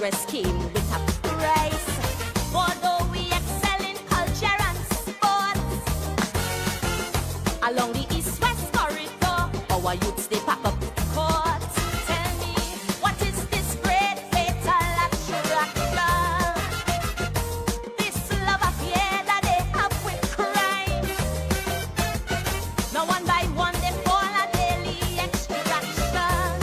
progress came with a price. Although we excel in culture and sports, along the east-west corridor, our youths they pack up courts. Tell me, what is this great fatal attraction? This love affair that they have with crime. Now one by one they fall a daily extraction.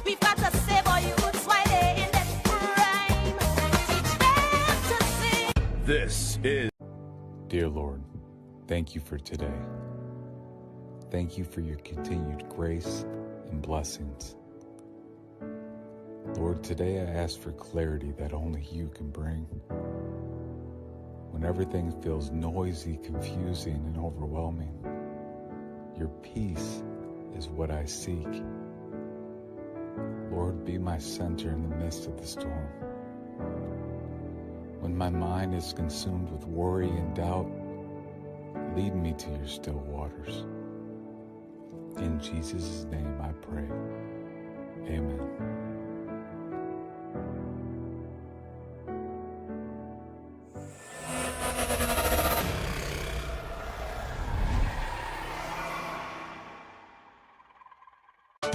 We've got to save our youths while they're in their prime. Teach them to sing. This is... Dear Lord, thank you for today. Thank you for your continued grace and blessings. Lord, today I ask for clarity that only you can bring. When everything feels noisy, confusing, and overwhelming, your peace is what I seek. Lord, be my center in the midst of the storm. When my mind is consumed with worry and doubt, lead me to your still waters. In Jesus' name I pray. Amen.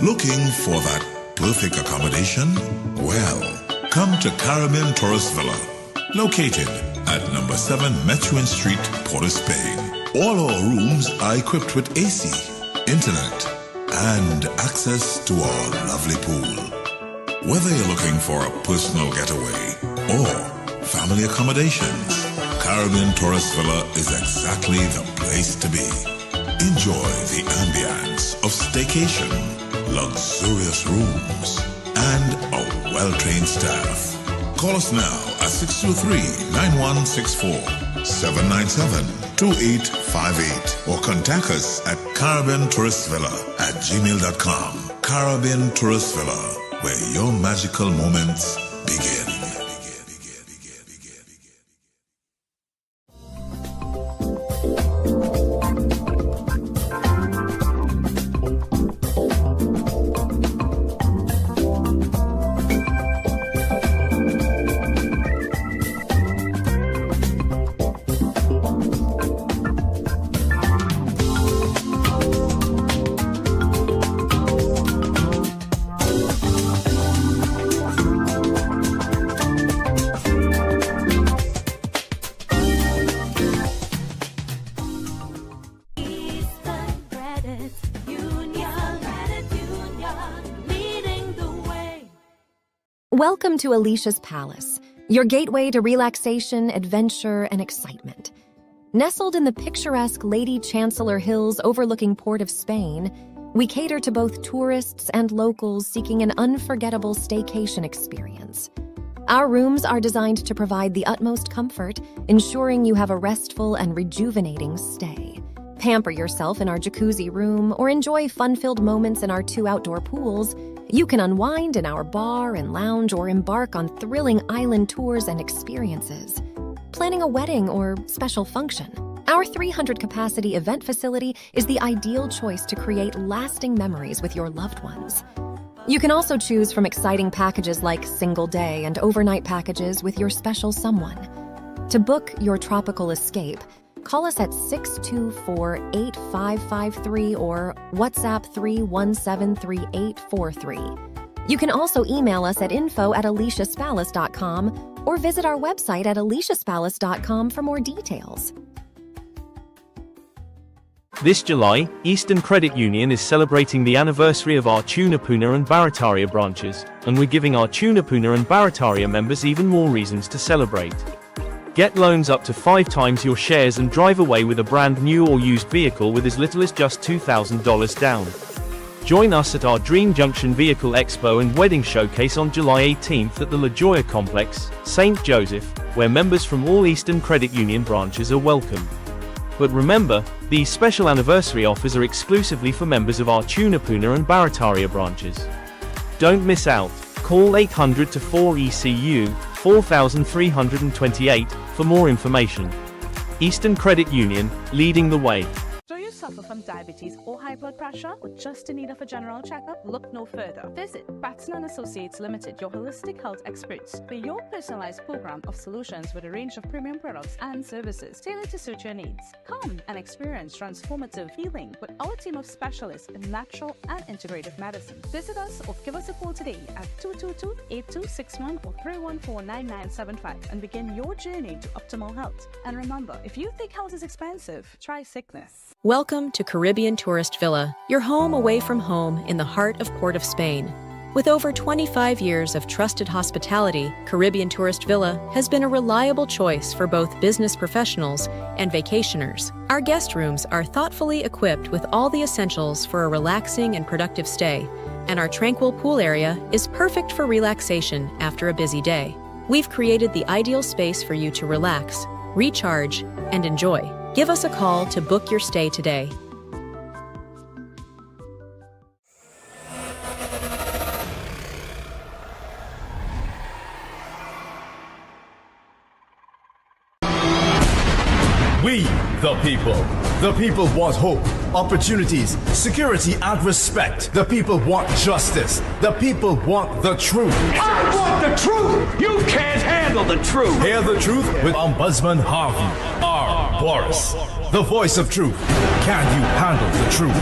Looking for that perfect accommodation? Well, come to Caribbean Tourist Villa, located at number 7 Methuen Street, Port of Spain. All our rooms are equipped with AC, internet, and access to our lovely pool. Whether you're looking for a personal getaway or family accommodations, Caribbean Tourist Villa is exactly the place to be. Enjoy the ambience of staycation, luxurious rooms, and a well-trained staff. Call us now at 623-9164, 797-2858, or contact us at caribbeantourist.villa@gmail.com. Caribbean Tourist Villa, where your magical moments begin. Welcome to Alicia's Palace, your gateway to relaxation, adventure, and excitement. Nestled in the picturesque Lady Chancellor Hills overlooking Port of Spain, we cater to both tourists and locals seeking an unforgettable staycation experience. Our rooms are designed to provide the utmost comfort, ensuring you have a restful and rejuvenating stay. Pamper yourself in our jacuzzi room or enjoy fun-filled moments in our 2 outdoor pools. You can unwind in our bar and lounge or embark on thrilling island tours and experiences. Planning a wedding or special function, our 300-capacity event facility is the ideal choice to create lasting memories with your loved ones. You can also choose from exciting packages like single-day and overnight packages with your special someone. To book your tropical escape, call us at 624-8553 or WhatsApp 3173843. You can also email us at info@aliciaspalace.com or visit our website at aliciaspalace.com for more details. This July, Eastern Credit Union is celebrating the anniversary of our Tunapuna and Barataria branches, and we're giving our Tunapuna and Barataria members even more reasons to celebrate. Get loans up to 5 times your shares and drive away with a brand new or used vehicle with as little as just $2,000 down. Join us at our Dream Junction Vehicle Expo and Wedding Showcase on July 18th at the La Jolla Complex, St. Joseph, where members from all Eastern Credit Union branches are welcome. But remember, these special anniversary offers are exclusively for members of our Tunapuna and Barataria branches. Don't miss out. Call 800-4ECU 4328 for more information. Eastern Credit Union, leading the way. So you suffer from diabetes or high blood pressure, or just in need of a general checkup? Look no further. Visit Batson & Associates Limited, your holistic health experts, for your personalized program of solutions with a range of premium products and services tailored to suit your needs. Come and experience transformative healing with our team of specialists in natural and integrative medicine. Visit us or give us a call today at 222-8261 or 314-9975 and begin your journey to optimal health. And remember, if you think health is expensive, try sickness. Welcome to Caribbean Tourist Villa, your home away from home in the heart of Port of Spain. With over 25 years of trusted hospitality, Caribbean Tourist Villa has been a reliable choice for both business professionals and vacationers. Our guest rooms are thoughtfully equipped with all the essentials for a relaxing and productive stay, and our tranquil pool area is perfect for relaxation after a busy day. We've created the ideal space for you to relax, recharge, and enjoy. Give us a call to book your stay today. We, the people want hope, opportunities, security, and respect. The people want justice. The people want the truth. I want the truth! You can't handle the truth! Hear the truth with Ombudsman Harvey R. Boris, the voice of truth. Can you handle the truth?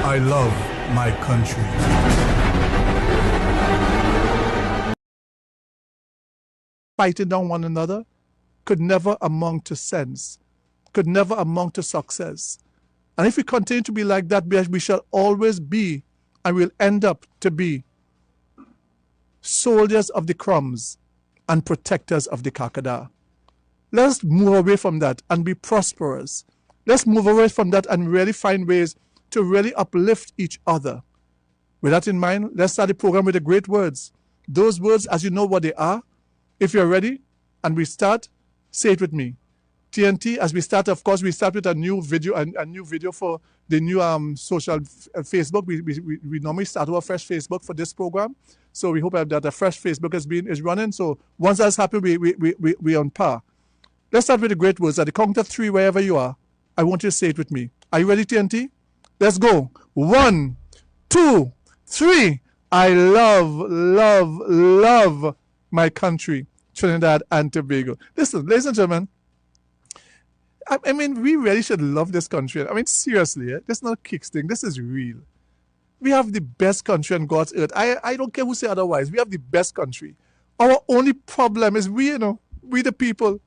I love my country. Fighting down one another could never amount to sense, could never amount to success. And if we continue to be like that, we shall always be, and we'll end up to be, soldiers of the crumbs and protectors of the Kakada. Let's move away from that and be prosperous. Let's move away from that and really find ways to really uplift each other. With that in mind, let's start the program with the great words. Those words, as you know what they are. If you're ready and we start, say it with me. TNT, as we start, of course, we start with a new video for the new social Facebook. We normally start our fresh Facebook for this program. So we hope that a fresh Facebook is running. So once that's happened, we're on par. Let's start with the great words. At the count of 3, wherever you are, I want you to say it with me. Are you ready, TNT? Let's go. 1, 2, 3. I love my country, Trinidad and Tobago. Listen, ladies and gentlemen, I mean, we really should love this country. I mean, seriously, this is not a kicks thing. This is real. We have the best country on God's earth. I don't care who say otherwise. We have the best country. Our only problem is we the people.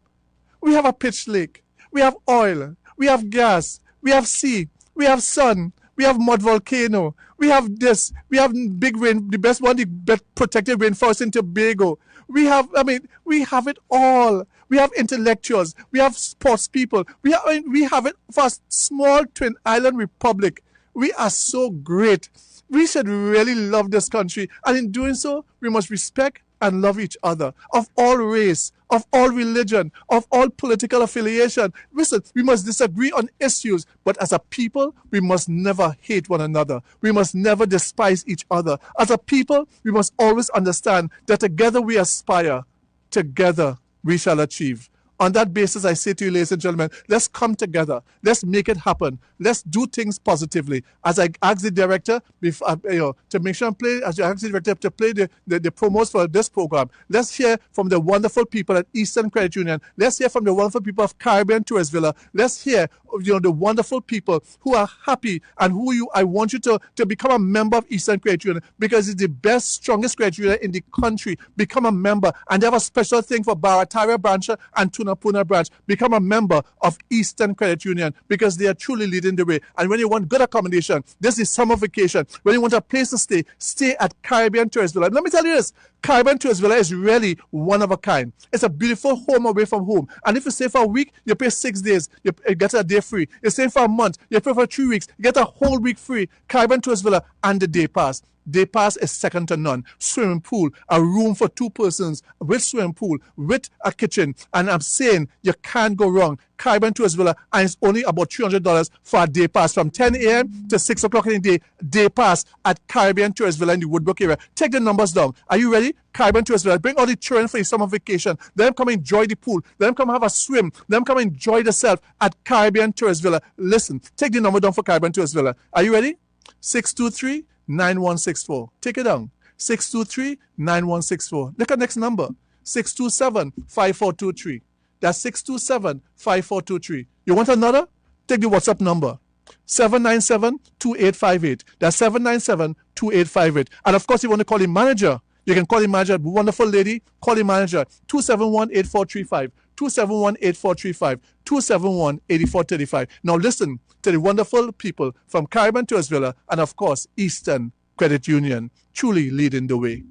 We have a pitch lake. We have oil. We have gas. We have sea. We have sun. We have mud volcano. We have this. We have big rain, the best one, the best protected rainforest in Tobago. We have it all. We have intellectuals. We have sports people. We have it for a small twin island republic. We are so great. We should really love this country. And in doing so, we must respect and love each other, of all race, of all religion, of all political affiliation. Listen, we must disagree on issues, but as a people, we must never hate one another. We must never despise each other. As a people, we must always understand that together we aspire, together we shall achieve. On that basis, I say to you, ladies and gentlemen, let's come together. Let's make it happen. Let's do things positively. As I asked the director to make sure and play, as I asked the director to play the promos for this program, let's hear from the wonderful people at Eastern Credit Union. Let's hear from the wonderful people of Caribbean Tourist Villa. Let's hear the wonderful people who are happy and I want you to become a member of Eastern Credit Union because it's the best, strongest credit union in the country. Become a member, and they have a special thing for Barataria branch and Tunapuna branch. Become a member of Eastern Credit Union because they are truly leading the way. And when you want good accommodation, this is summer vacation. When you want a place to stay at Caribbean Tourist Villa. Let me tell you this, Caribbean Tourist Villa is really one of a kind. It's a beautiful home away from home. And if you stay for a week, you pay 6 days, you get a day free. You stay for a month, you pay for 3 weeks, you get a whole week free. Caribbean Tourist Villa and the day pass. Day pass is second to none. Swimming pool, a room for 2 persons with swimming pool, with a kitchen. And I'm saying you can't go wrong. Caribbean Tourist Villa, and it's only about $300 for a day pass from 10 a.m. to 6 o'clock in the day pass at Caribbean Tourist Villa in the Woodbrook area. Take the numbers down. Are you ready? Caribbean Tourist Villa. Bring all the children for your summer vacation. Let them come enjoy the pool. Let them come have a swim. Let them come enjoy themselves at Caribbean Tourist Villa. Listen, take the number down for Caribbean Tourist Villa. Are you ready? 623-9164. Take it down. 623-9164. Look at next number. 627-5423. That's 627-5423. You want another? Take the WhatsApp number. 797-2858. That's 797-2858. And of course, you want to call the manager. You can call the manager, wonderful lady. Call the manager, 271-8435. 271-8435. 271-8435. Now listen to the wonderful people from Caribbean Tourist Villa and of course, Eastern Credit Union, truly leading the way.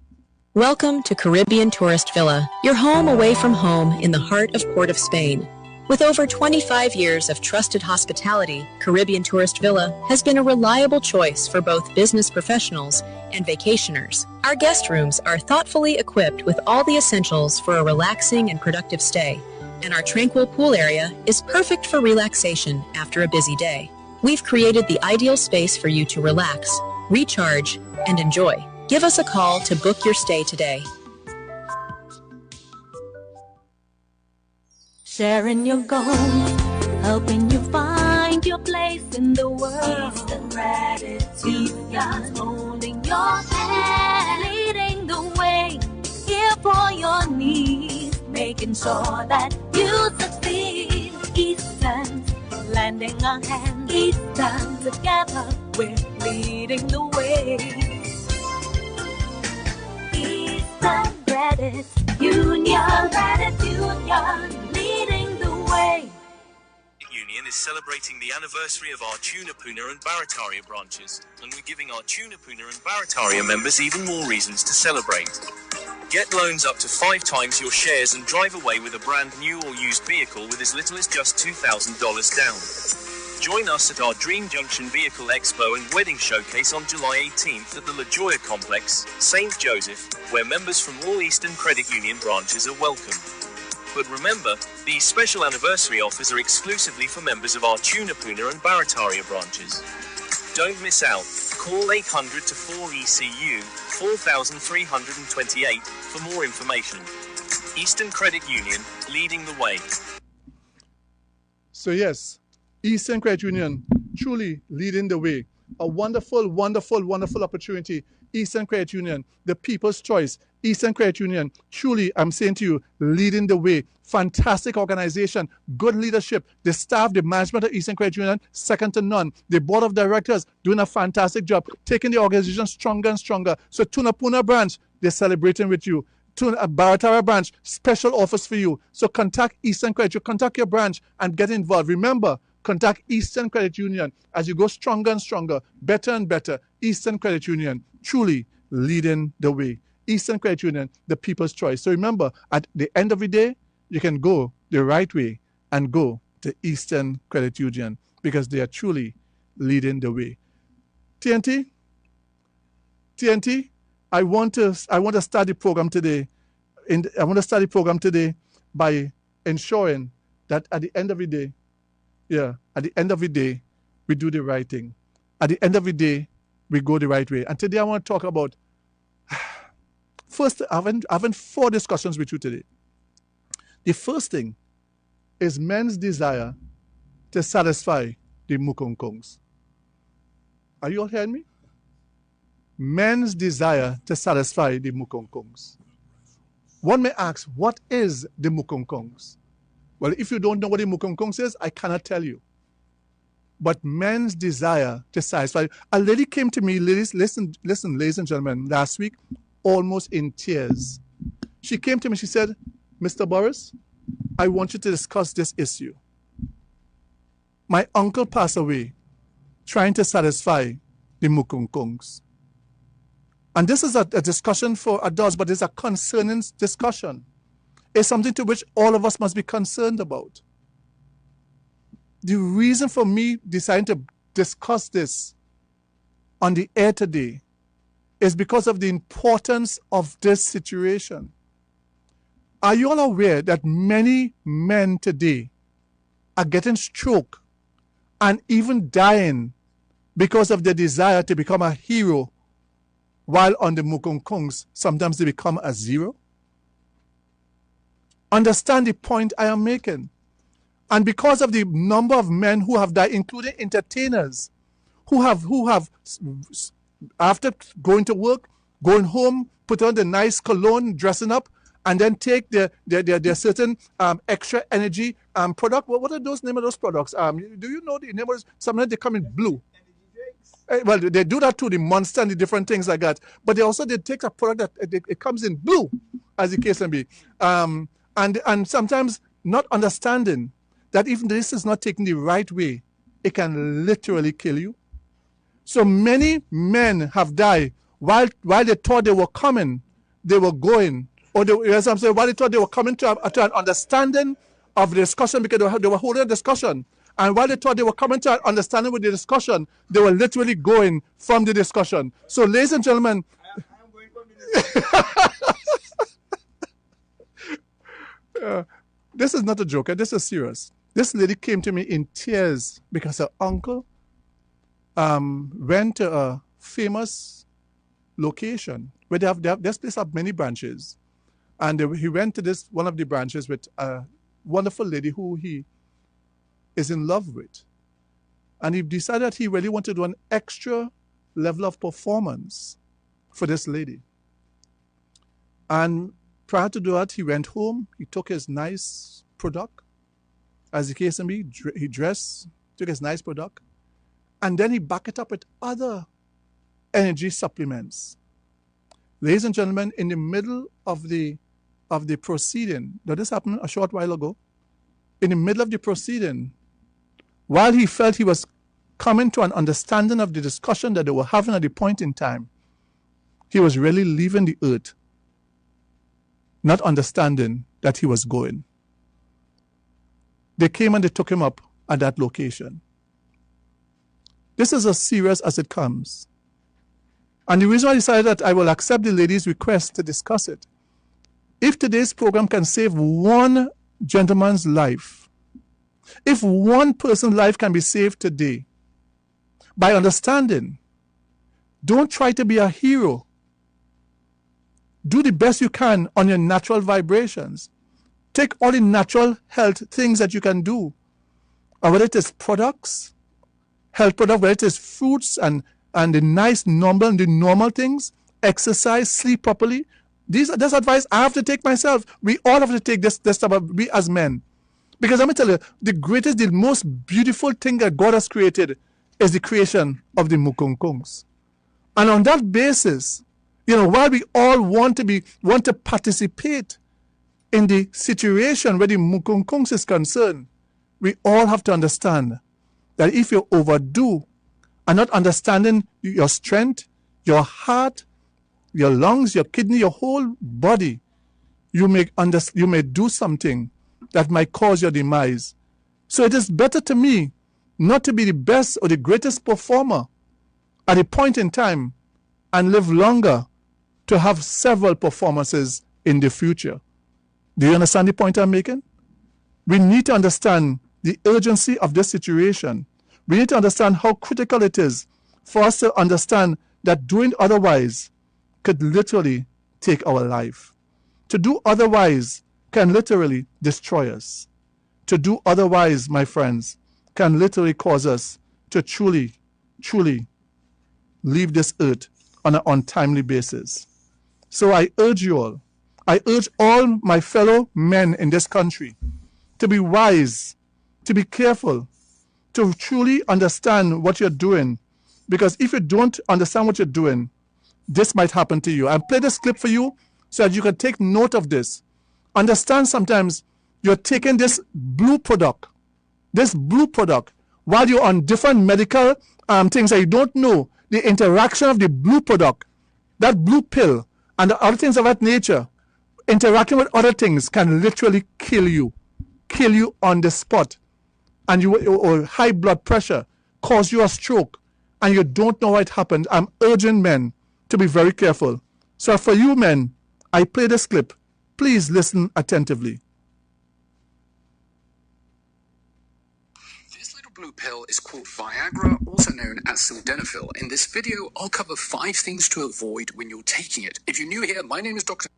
Welcome to Caribbean Tourist Villa, your home away from home in the heart of Port of Spain. With over 25 years of trusted hospitality, Caribbean Tourist Villa has been a reliable choice for both business professionals and vacationers. Our guest rooms are thoughtfully equipped with all the essentials for a relaxing and productive stay, and our tranquil pool area is perfect for relaxation after a busy day. We've created the ideal space for you to relax, recharge, and enjoy. Give us a call to book your stay today. Sharing your goals, helping you find your place in the world. Eastern Credit Union, holding your hand, leading the way, here for your needs, making sure that you succeed. Eastern's lending a hand, Eastern together, we're leading the way. Eastern Credit Union, leading the way. Union is celebrating the anniversary of our Tunapuna and Barataria branches, and we're giving our Tunapuna and Barataria members even more reasons to celebrate. Get loans up to 5 times your shares and drive away with a brand new or used vehicle with as little as just $2,000 down. Join us at our Dream Junction Vehicle Expo and Wedding Showcase on July 18th at the La Jolla Complex, St. Joseph, where members from all Eastern Credit Union branches are welcome. But remember, these special anniversary offers are exclusively for members of our Tunapuna and Barataria branches. Don't miss out. Call 800-4ECU 4328 for more information. Eastern Credit Union, leading the way. So yes, Eastern Credit Union, truly leading the way. A wonderful, wonderful, wonderful opportunity. Eastern Credit Union, the people's choice. Eastern Credit Union, truly, I'm saying to you, leading the way. Fantastic organization, good leadership. The staff, the management of Eastern Credit Union, second to none. The board of directors doing a fantastic job, taking the organization stronger and stronger. So Tunapuna branch, they're celebrating with you. Barataria branch, special offers for you. So contact Eastern Credit Union, contact your branch and get involved. Remember, contact Eastern Credit Union as you go stronger and stronger, better and better. Eastern Credit Union, truly leading the way. Eastern Credit Union, the people's choice. So remember, at the end of the day, you can go the right way and go to Eastern Credit Union because they are truly leading the way. TNT, I want to start the program today. I want to start the program today by ensuring that at the end of the day, we do the right thing. At the end of the day, we go the right way. And today I want to talk about, first, I'm having 4 discussions with you today. The first thing is men's desire to satisfy the Mukongkongs. Are you all hearing me? Men's desire to satisfy the Mukongkongs. One may ask, what is the Mukongkongs? Well, if you don't know what the Mukongkongs is, I cannot tell you. But men's desire to satisfy. A lady came to me, ladies, listen, ladies and gentlemen, last week, almost in tears. She came to me, she said, Mr. Boris, I want you to discuss this issue. My uncle passed away trying to satisfy the Mukongkongs. And this is a discussion for adults, but it's a concerning discussion. It's something to which all of us must be concerned about. The reason for me deciding to discuss this on the air today is because of the importance of this situation. Are you all aware that many men today are getting stroke and even dying because of their desire to become a hero, while on the Mukunkungs, sometimes they become a zero? Understand the point I am making. And because of the number of men who have died, including entertainers, who have after going to work, going home, put on the nice cologne, dressing up, and then take their certain extra energy product. What are those name of those products? Do you know the name of those? Sometimes they come in blue. Well, they do that too, the Monster and the different things like that. But they take a product that it comes in blue, as the case may be. And sometimes not understanding that even this is not taken the right way, it can literally kill you. So many men have died while they thought they were coming, they were going. Or while they thought they were coming to an understanding of the discussion, because they were holding a discussion. And while they thought they were coming to an understanding with the discussion, they were literally going from the discussion. So, ladies and gentlemen, this is not a joke. This is serious. This lady came to me in tears because her uncle went to a famous location where this place have many branches. And he went to one of the branches with a wonderful lady who he is in love with. And he decided that he really wanted to do an extra level of performance for this lady. And prior to that, he went home, he took his nice product, as the case may be, he dressed, took his nice product, and then he backed it up with other energy supplements. Ladies and gentlemen, in the middle of the proceeding, now this happened a short while ago, in the middle of the proceeding, while he felt he was coming to an understanding of the discussion that they were having at the point in time, he was really leaving the earth, not understanding that he was going. They came and they took him up at that location. This is as serious as it comes. And the reason I decided that I will accept the lady's request to discuss it, if today's program can save one gentleman's life, if one person's life can be saved today, by understanding, don't try to be a hero. Do the best you can on your natural vibrations. Take all the natural health things that you can do. Or whether it is products, health products, whether it is fruits and the nice normal things, exercise, sleep properly. This advice I have to take myself. We all have to take this stuff, we as men. Because let me tell you, the most beautiful thing that God has created is the creation of the Mukunkungs. And on that basis, while we all want to participate in the situation where the Mukunkungs is concerned, we all have to understand that if you overdo and not understanding your strength, your heart, your lungs, your kidney, your whole body, you may do something that might cause your demise. So it is better to me not to be the best or the greatest performer at a point in time and live longer to have several performances in the future. Do you understand the point I'm making? We need to understand the urgency of this situation. We need to understand how critical it is for us to understand that doing otherwise could literally take our life. To do otherwise can literally destroy us. To do otherwise, my friends, can literally cause us to truly leave this earth on an untimely basis. So I urge all my fellow men in this country to be wise, to be careful, to truly understand what you're doing. Because if you don't understand what you're doing, this might happen to you. I'll play this clip for you so that you can take note of this. Understand sometimes you're taking this blue product, while you're on different medical things that you don't know, the interaction of the blue product, that blue pill, and the other things of that nature, interacting with other things can literally kill you on the spot. And or high blood pressure, cause you a stroke, and you don't know what happened. I'm urging men to be very careful. So for you men, I play this clip. Please listen attentively. blue pill is called Viagra, also known as sildenafil. In this video, I'll cover 5 things to avoid when you're taking it. If you're new here, my name is Dr.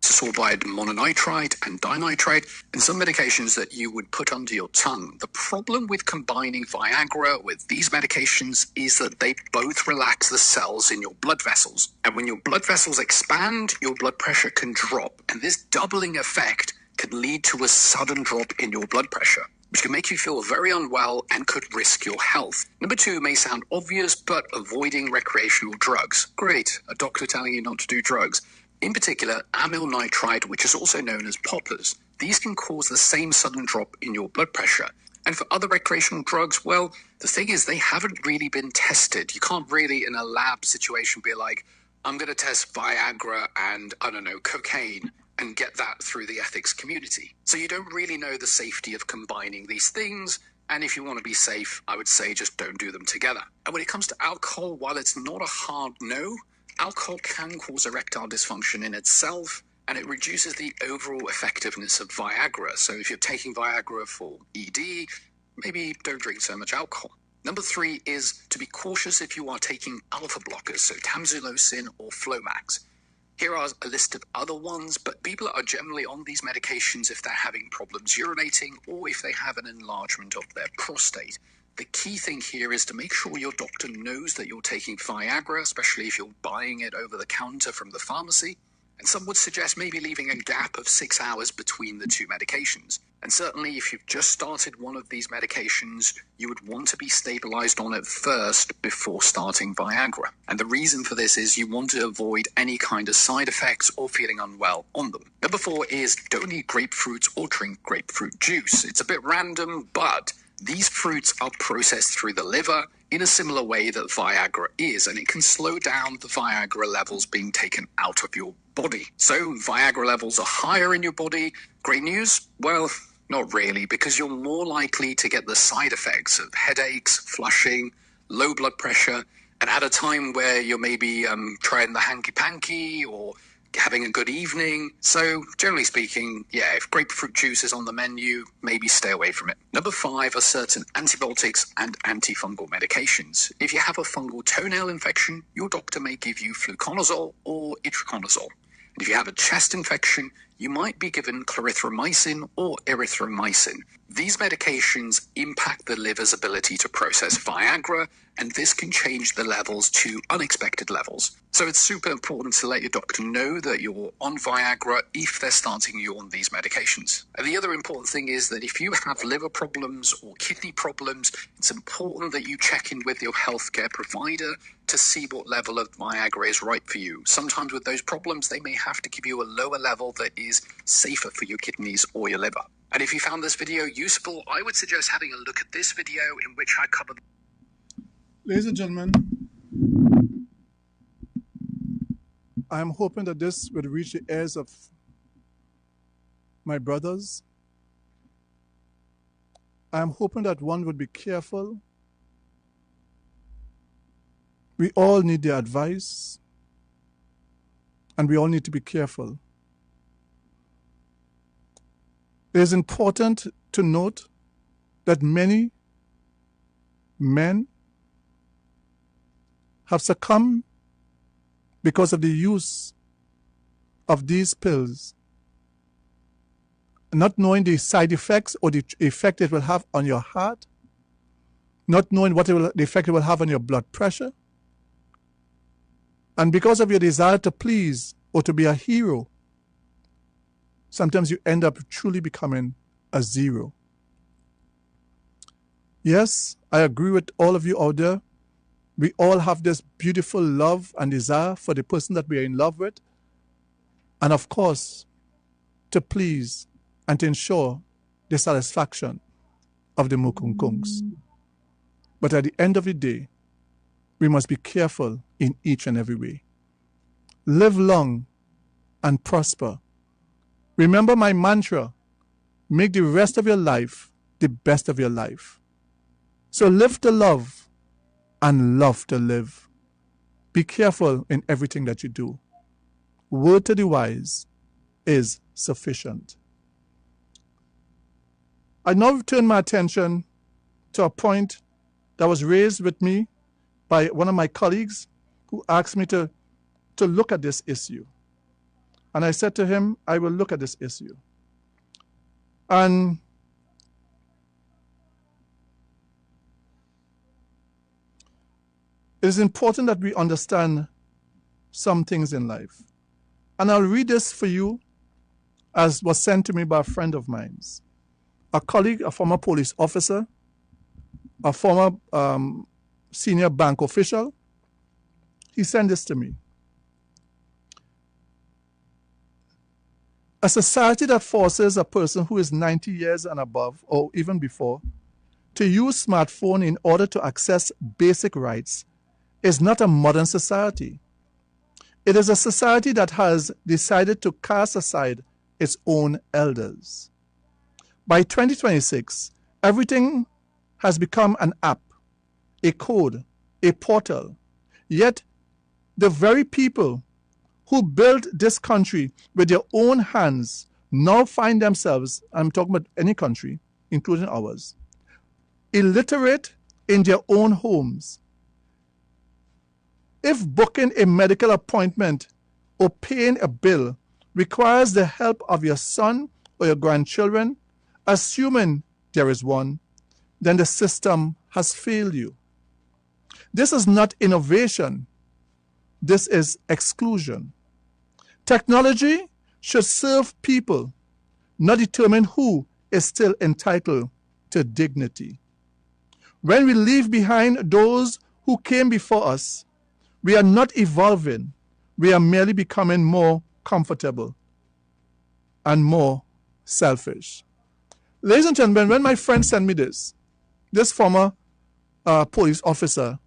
Sorbide mononitrate and dinitrate, and some medications that you would put under your tongue. The problem with combining Viagra with these medications is that they both relax the cells in your blood vessels. And when your blood vessels expand, your blood pressure can drop. And this doubling effect can lead to a sudden drop in your blood pressure, which can make you feel very unwell and could risk your health. Number 2 may sound obvious, but avoiding recreational drugs. Great, a doctor telling you not to do drugs. In particular, amyl nitrite, which is also known as poppers. These can cause the same sudden drop in your blood pressure. And for other recreational drugs, well, the thing is they haven't really been tested. You can't really, in a lab situation, be like, I'm going to test Viagra and, I don't know, cocaine and get that through the ethics community. So you don't really know the safety of combining these things. And if you want to be safe, I would say just don't do them together. And when it comes to alcohol, while it's not a hard no, alcohol can cause erectile dysfunction in itself, and it reduces the overall effectiveness of Viagra. So if you're taking Viagra for ED, maybe don't drink so much alcohol. Number 3 is to be cautious if you are taking alpha blockers, so tamsulosin or Flomax. Here are a list of other ones, but people are generally on these medications if they're having problems urinating or if they have an enlargement of their prostate. The key thing here is to make sure your doctor knows that you're taking Viagra, especially if you're buying it over the counter from the pharmacy. And some would suggest maybe leaving a gap of 6 hours between the 2 medications. And certainly if you've just started one of these medications, you would want to be stabilized on it first before starting Viagra. And the reason for this is you want to avoid any kind of side effects or feeling unwell on them. Number 4 is don't eat grapefruits or drink grapefruit juice. It's a bit random, but these fruits are processed through the liver in a similar way that Viagra is, and it can slow down the Viagra levels being taken out of your body. So Viagra levels are higher in your body. Great news? Well, not really, because you're more likely to get the side effects of headaches, flushing, low blood pressure, and at a time where you're maybe trying the hanky-panky or having a good evening. So generally speaking, yeah, if grapefruit juice is on the menu, maybe stay away from it. Number 5 are certain antibiotics and antifungal medications. If you have a fungal toenail infection, your doctor may give you fluconazole or itraconazole. And if you have a chest infection, you might be given clarithromycin or erythromycin. These medications impact the liver's ability to process Viagra, and this can change the levels to unexpected levels. So it's super important to let your doctor know that you're on Viagra if they're starting you on these medications. And the other important thing is that if you have liver problems or kidney problems, it's important that you check in with your healthcare provider to see what level of Viagra is right for you. Sometimes with those problems, they may have to give you a lower level that is safer for your kidneys or your liver. And if you found this video useful, I would suggest having a look at this video in which I cover. Ladies and gentlemen, I am hoping that this will reach the ears of my brothers. I am hoping that one would be careful. We all need their advice, and we all need to be careful. It is important to note that many men have succumbed because of the use of these pills, not knowing the side effects or the effect it will have on your heart, not knowing what the effect it will have on your blood pressure, and because of your desire to please or to be a hero, sometimes you end up truly becoming a zero. Yes, I agree with all of you out there. We all have this beautiful love and desire for the person that we are in love with. And of course, to please and to ensure the satisfaction of the Mukunkungs. But at the end of the day, we must be careful in each and every way. live long, and prosper. Remember my mantra, make the rest of your life the best of your life. So live to love and love to live. Be careful in everything that you do. Word to the wise is sufficient. I now turn my attention to a point that was raised with me by one of my colleagues who asked me to look at this issue. And I said to him, I will look at this issue. And it is important that we understand some things in life. And I'll read this for you as was sent to me by a friend of mine, a colleague, a former police officer, a former senior bank official. He sent this to me. A society that forces a person who is 90 years and above, or even before, to use smartphone in order to access basic rights is not a modern society. It is a society that has decided to cast aside its own elders. By 2026, everything has become an app, a code, a portal. Yet, the very people who built this country with their own hands now find themselves, I'm talking about any country, including ours, illiterate in their own homes. If booking a medical appointment or paying a bill requires the help of your son or your grandchildren, assuming there is one, then the system has failed you. This is not innovation. This is exclusion. Technology should serve people, not determine who is still entitled to dignity. When we leave behind those who came before us, we are not evolving. We are merely becoming more comfortable and more selfish. Ladies and gentlemen, when my friend sent me this former police officer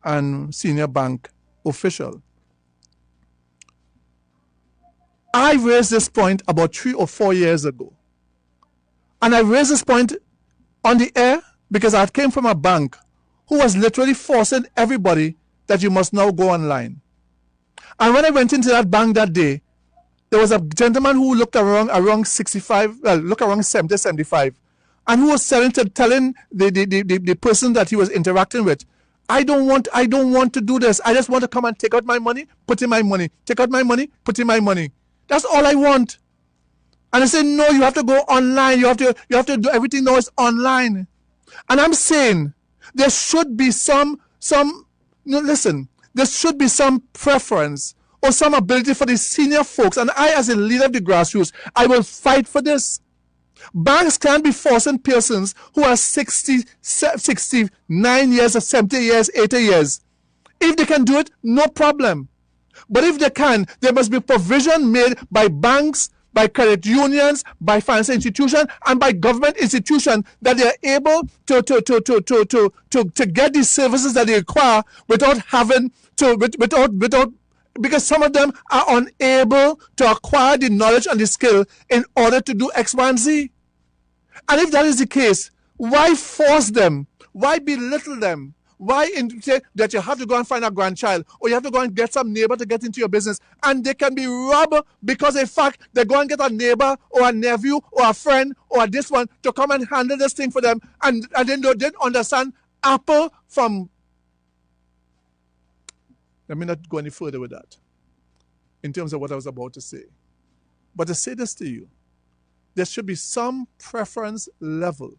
and senior bank official, I raised this point about 3 or 4 years ago. And I raised this point on the air because I came from a bank who was literally forcing everybody that you must now go online. And when I went into that bank that day, there was a gentleman who looked around 65, looked around 70, 75, and who was telling the person that he was interacting with, I don't want to do this. I just want to come and take out my money, put in my money, take out my money, put in my money. That's all I want. And I said, no, you have to go online. You have to do everything now is online. And I'm saying there should be there should be some preference or some ability for the senior folks. And I, as a leader of the grassroots, I will fight for this. Banks can't be forcing persons who are 60, 69 years, or 70 years, 80 years. If they can do it, no problem. But if they can, there must be provision made by banks, by credit unions, by financial institutions, and by government institutions that they are able to get these services that they require without having to, without because some of them are unable to acquire the knowledge and the skill in order to do X, Y, and Z. And if that is the case, why force them? Why belittle them? Why say that you have to go and find a grandchild or you have to go and get some neighbor to get into your business and they can be robbed because in fact they go and get a neighbor or a nephew or a friend or this one to come and handle this thing for them and then they didn't understand apple from... Let me not go any further with that in terms of what I was about to say. But to say this to you, there should be some preference level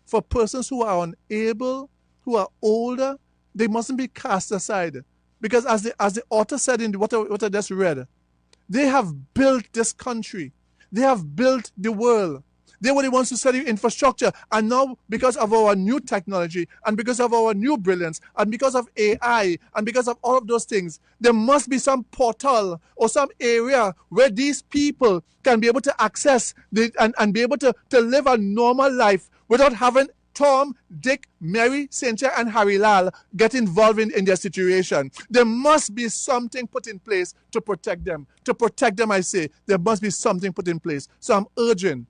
for persons who are unable, who are older. They mustn't be cast aside. Because as the author said in what I just read, they have built this country. They have built the world. They were the ones who study infrastructure. And now, because of our new technology, and because of our new brilliance, and because of AI, and because of all of those things, there must be some portal or some area where these people can be able to access and be able to live a normal life without having Tom, Dick, Mary, Cynthia, and Harry Lal get involved in their situation. There must be something put in place to protect them. To protect them, I say, there must be something put in place. So I'm urging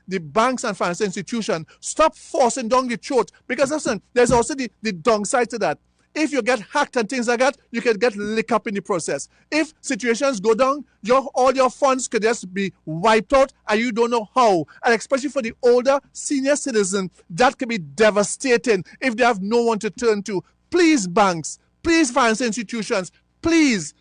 the banks and financial institutions, stop forcing down the throat. Because listen, there's also the downside to that. If you get hacked and things like that, you can get licked up in the process. If situations go down, all your funds could just be wiped out and you don't know how. And especially for the older senior citizens, that can be devastating if they have no one to turn to. Please, banks, please, financial institutions, please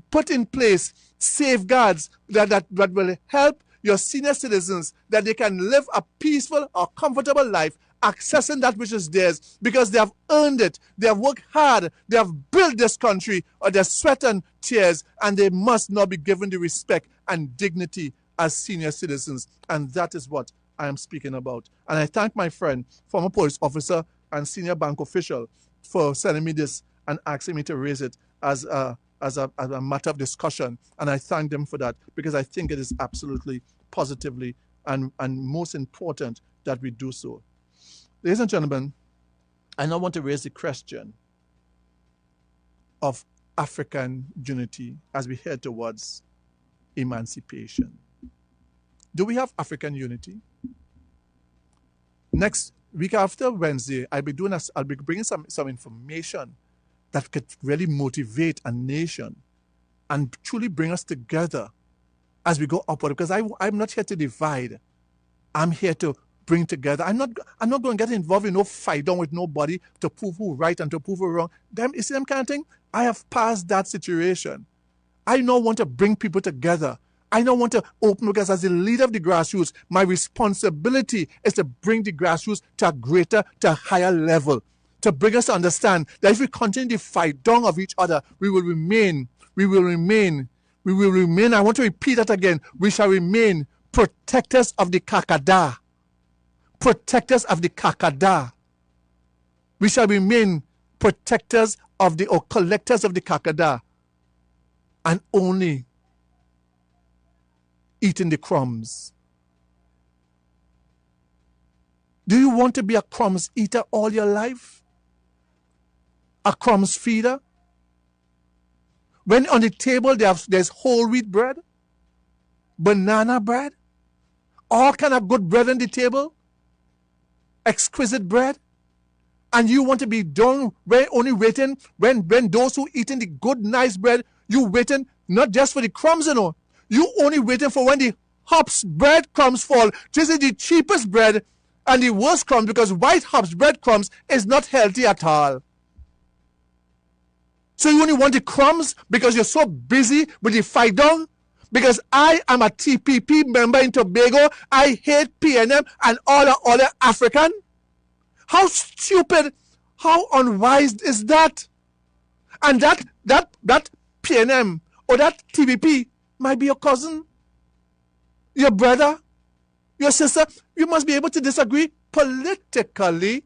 put in place safeguards that will help your senior citizens, that they can live a peaceful or comfortable life accessing that which is theirs, because they have earned it. They have worked hard. They have built this country with their sweat and tears, and they must not be given the respect and dignity as senior citizens. And that is what I am speaking about. And I thank my friend, former police officer and senior bank official, for sending me this and asking me to raise it as a matter of discussion. And I thank them for that, because I think it is absolutely positively and most important that we do so. Ladies and gentlemen, I now want to raise the question of African unity as we head towards emancipation. Do we have African unity? Next week after Wednesday, I'll be bringing some information that could really motivate a nation and truly bring us together as we go upward. Because I'm not here to divide. I'm here to bring together. I'm not going to get involved in no fight down with nobody to prove who right and to prove who wrong. You see them kind of thing? I have passed that situation. I now want to bring people together. I now want to open, because as the leader of the grassroots, my responsibility is to bring the grassroots to a higher level, to bring us to understand that if we continue to fight down of each other, we will remain, I want to repeat that again, we shall remain protectors of the Kakada. Protectors of the Kakada. We shall remain protectors of or collectors of the Kakada, and only eating the crumbs. Do you want to be a crumbs eater all your life? A crumbs feeder? When on the table there's whole wheat bread, banana bread, all kind of good bread on the table, exquisite bread, and you want to be done only waiting when those who eating the good nice bread, you waiting not just for the crumbs, you only waiting for when the hops bread crumbs fall. This is the cheapest bread and the worst crumbs, because white hops bread crumbs is not healthy at all. So you only want the crumbs because you're so busy with the fight down? Because I am a TPP member in Tobago, I hate PNM and all the other African? How stupid, how unwise is that? And that PNM or that TPP might be your cousin, your brother, your sister. You must be able to disagree politically,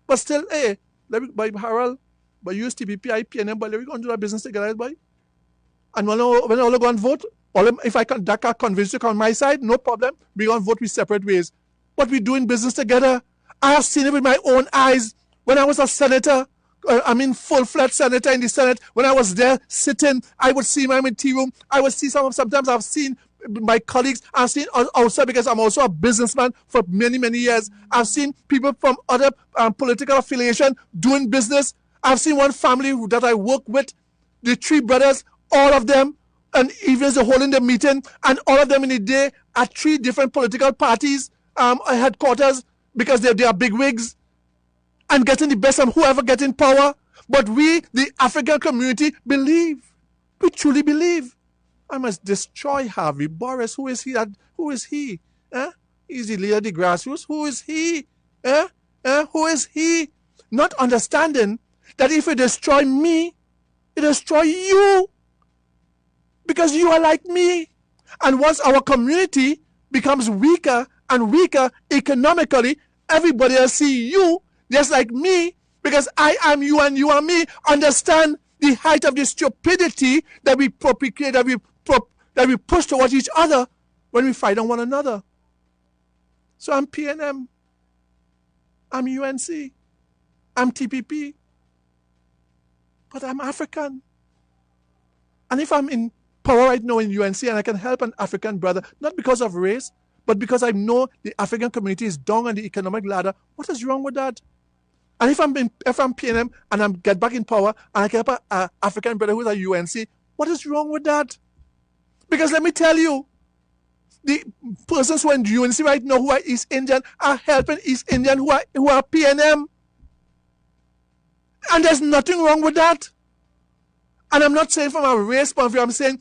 but still, hey, by Harold, but use TPP, I PNM, but we're going to do that business together, boy. And when all go and vote, if that can convince you on my side, no problem. We're going to vote with separate ways. But we're doing business together. I have seen it with my own eyes. When I was a senator, full-fledged senator in the Senate, when I was there sitting, I would see my tea room. I would see sometimes I've seen my colleagues. I've seen also, because I'm also a businessman for many, many years. I've seen people from other political affiliation doing business. I've seen one family that I work with, the three brothers, all of them, and even holding the meeting, and all of them in the day at three different political parties headquarters, because they are big wigs and getting the best of whoever gets in power. But we, the African community, believe. We truly believe. I must destroy Harvey Boris. Who is he? Who is he? He's the leader of the grassroots. Who is he? Who is he? Not understanding that if you destroy me, it destroy you. Because you are like me. And once our community becomes weaker and weaker economically, everybody will see you just like me, because I am you and you are me. Understand the height of the stupidity that we propagate, that we push towards each other when we fight on one another. So I'm PNM. I'm UNC. I'm TPP. But I'm African. And if I'm in power right now in UNC and I can help an African brother, not because of race, but because I know the African community is down on the economic ladder, what is wrong with that? And if I'm PNM and I'm get back in power and I can help an African brother who's at UNC, what is wrong with that? Because let me tell you, the persons who are in UNC right now who are East Indian are helping East Indian who are PNM. And there's nothing wrong with that. And I'm not saying from a race point of view, I'm saying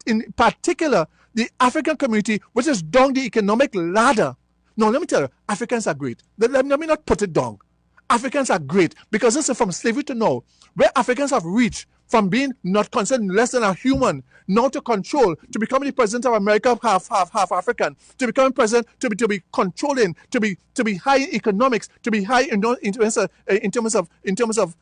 in particular, the African community, which is down the economic ladder. No, let me tell you, Africans are great. Let me not put it down. Africans are great because this is from slavery to now, where Africans have reached from being not considered less than a human, now to control, to becoming the president of America, half African, to becoming president, to be controlling, to be high in economics, to be high in terms of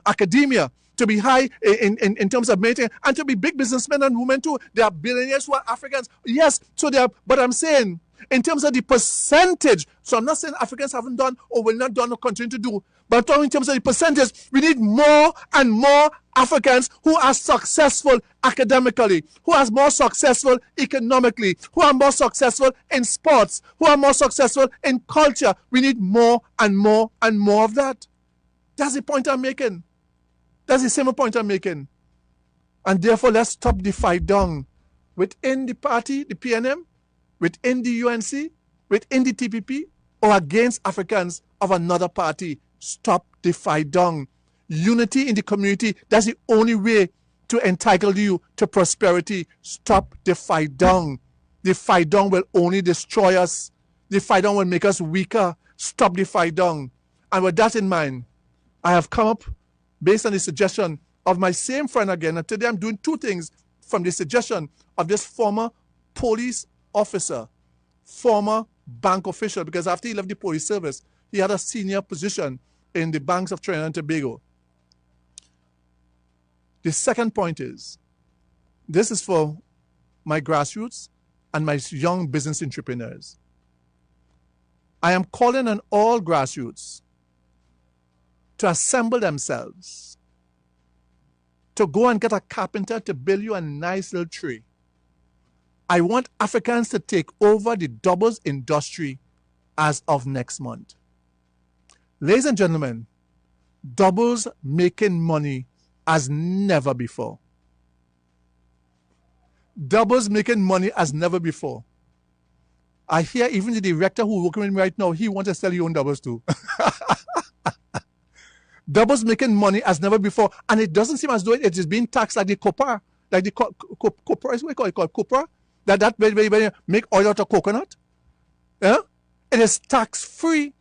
academia, to be high in terms of maintaining, and to be big businessmen and women too. There are billionaires who are Africans. Yes, so they are, but I'm saying in terms of the percentage, so I'm not saying Africans haven't done or will not done or continue to do, but in terms of the percentage, we need more and more Africans who are successful academically, who are more successful economically, who are more successful in sports, who are more successful in culture. We need more and more and more of that. That's the point I'm making. That's the same point I'm making. And therefore, let's stop the fight down within the party, the PNM, within the UNC, within the TPP, or against Africans of another party. Stop the fight down. Unity in the community, that's the only way to entitle you to prosperity. Stop the fight down. The fight down will only destroy us. The fight down will make us weaker. Stop the fight down. And with that in mind, I have come up based on the suggestion of my same friend again. And today I'm doing two things from the suggestion of this former police officer, former bank official, because after he left the police service, he had a senior position in the banks of Trinidad and Tobago. The second point is, this is for my grassroots and my young business entrepreneurs. I am calling on all grassroots to assemble themselves, to go and get a carpenter to build you a nice little tree. I want Africans to take over the doubles industry as of next month. Ladies and gentlemen, doubles making money as never before. Doubles making money as never before. I hear even the director who's working with me right now, he wants to sell his own doubles too. Doubles making money as never before, and it doesn't seem as though it is being taxed like the copra, like the copra is what you call it, copra, that very make oil out of coconut. Yeah, it is tax free.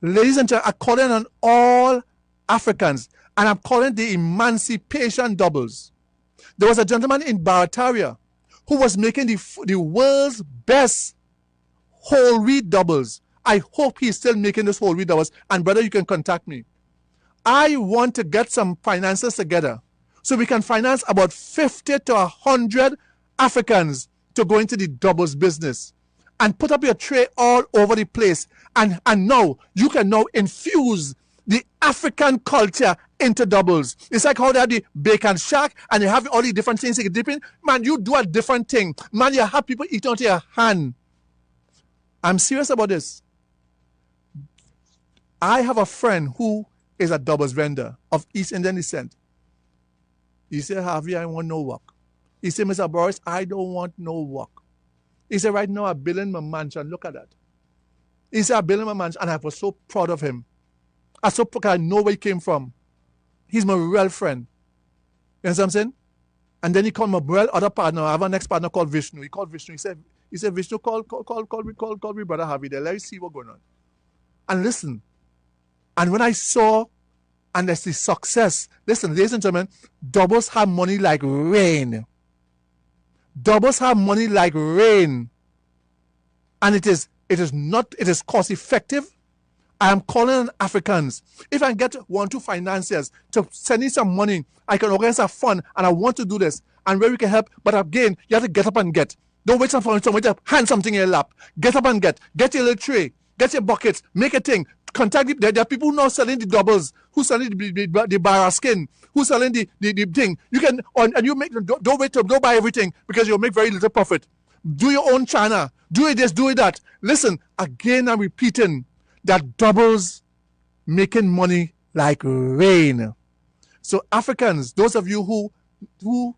Ladies and gentlemen, I'm calling on all Africans, and I'm calling the emancipation doubles. There was a gentleman in Barataria who was making the world's best whole wheat doubles. I hope he's still making this whole wheat doubles, and brother, you can contact me. I want to get some finances together so we can finance about 50 to 100 Africans to go into the doubles business and put up your tray all over the place. And now you can now infuse the African culture into doubles. It's like how they have the bacon shack and they have all the different things you can dip in. Man, you do a different thing. Man, you have people eat onto your hand. I'm serious about this. I have a friend who is a doubles vendor of East Indian descent. He said, Javier, I want no work. He said, Mr. Boris, I don't want no work. He said, right now I'm building my mansion. Look at that. He said, I'm building my mansion, and I was so proud of him. I know where he came from. He's my real friend. You know what I'm saying? And then he called my real other partner. I have an ex-partner called Vishnu. He called Vishnu. He said, Vishnu, call me brother Javi there. Let's see what's going on. And listen. And when I saw, and there's the success, listen, ladies and gentlemen, doubles have money like rain. Doubles have money like rain. And it is cost effective. I am calling on Africans. If I get 1-2 financiers to send me some money, I can organize a fund, and I want to do this. And where we can help, but again, you have to get up and get. Don't wait for someone to hand something in your lap. Get up and get. Get your little tray. Get your buckets. Make a thing. Contact the, there are people who now selling the doubles, who selling the bar skin, who selling the thing. You can and you make don't wait to don't buy everything because you'll make very little profit. Do your own China. Do it this, do it that. Listen, again I'm repeating that doubles making money like rain. So Africans, those of you who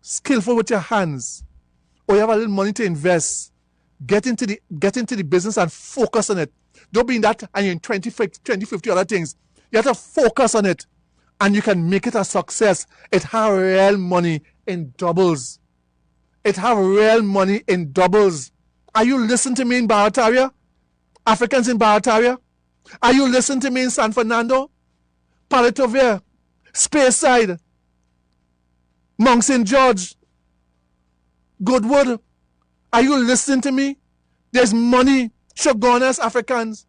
skillful with your hands, or you have a little money to invest, get into the business and focus on it. Don't be in that and you're in 20, 50 other things. You have to focus on it and you can make it a success. It have real money in doubles. It have real money in doubles. Are you listening to me in Barataria? Africans in Barataria? Are you listening to me in San Fernando? Paletovia? Speyside? Mount St. George? Goodwood? Are you listening to me? There's money. Shogunas, Africans.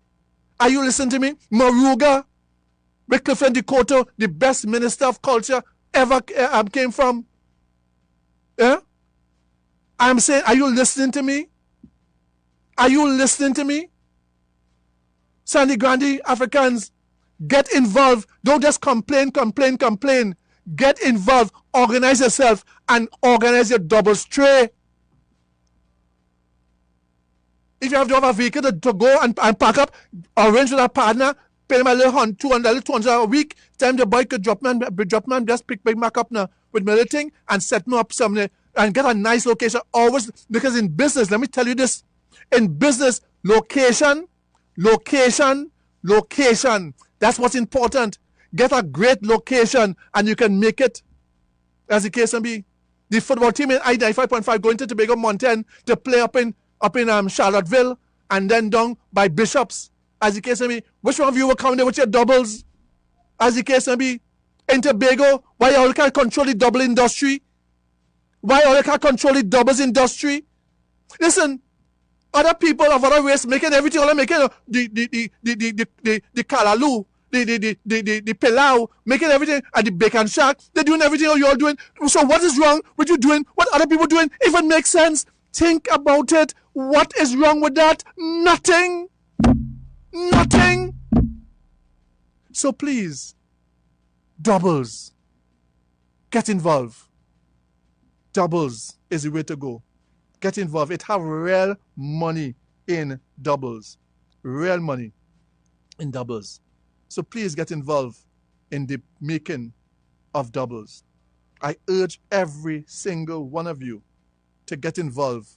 Are you listening to me? Moruga? Wycliffe and Dakota, the best minister of culture ever came from. Yeah? I'm saying, are you listening to me? Are you listening to me? Sandy Grande, Africans, get involved. Don't just complain. Get involved. Organize yourself and organize your doubles tray. If you have to have a vehicle to go and pack up, arrange with a partner, pay them a little $200 a week. Time the boy could drop man, just pick back up now with my little thing and set me up somewhere and get a nice location. Always, because in business, let me tell you this, in business, location. That's what's important. Get a great location and you can make it. As the case may be. The football team in I-95.5 going to Tobago Mountain to play up in Charlottesville and then down by Bishops. As the case may be. Which one of you will come there with your doubles? As the case may be. In Tobago, why you all can't control the double industry? Why all you can't control the doubles industry? Listen, other people of other race making everything, all they making the Kalalu, the Pilau, making everything, and the Bacon Shack, they're doing everything all you're doing. So what is wrong with you doing what other people doing? If it makes sense, think about it. What is wrong with that? Nothing. So please, doubles, get involved. Doubles is the way to go. Get involved. It have real money in doubles. Real money in doubles. So please get involved in the making of doubles. I urge every single one of you to get involved.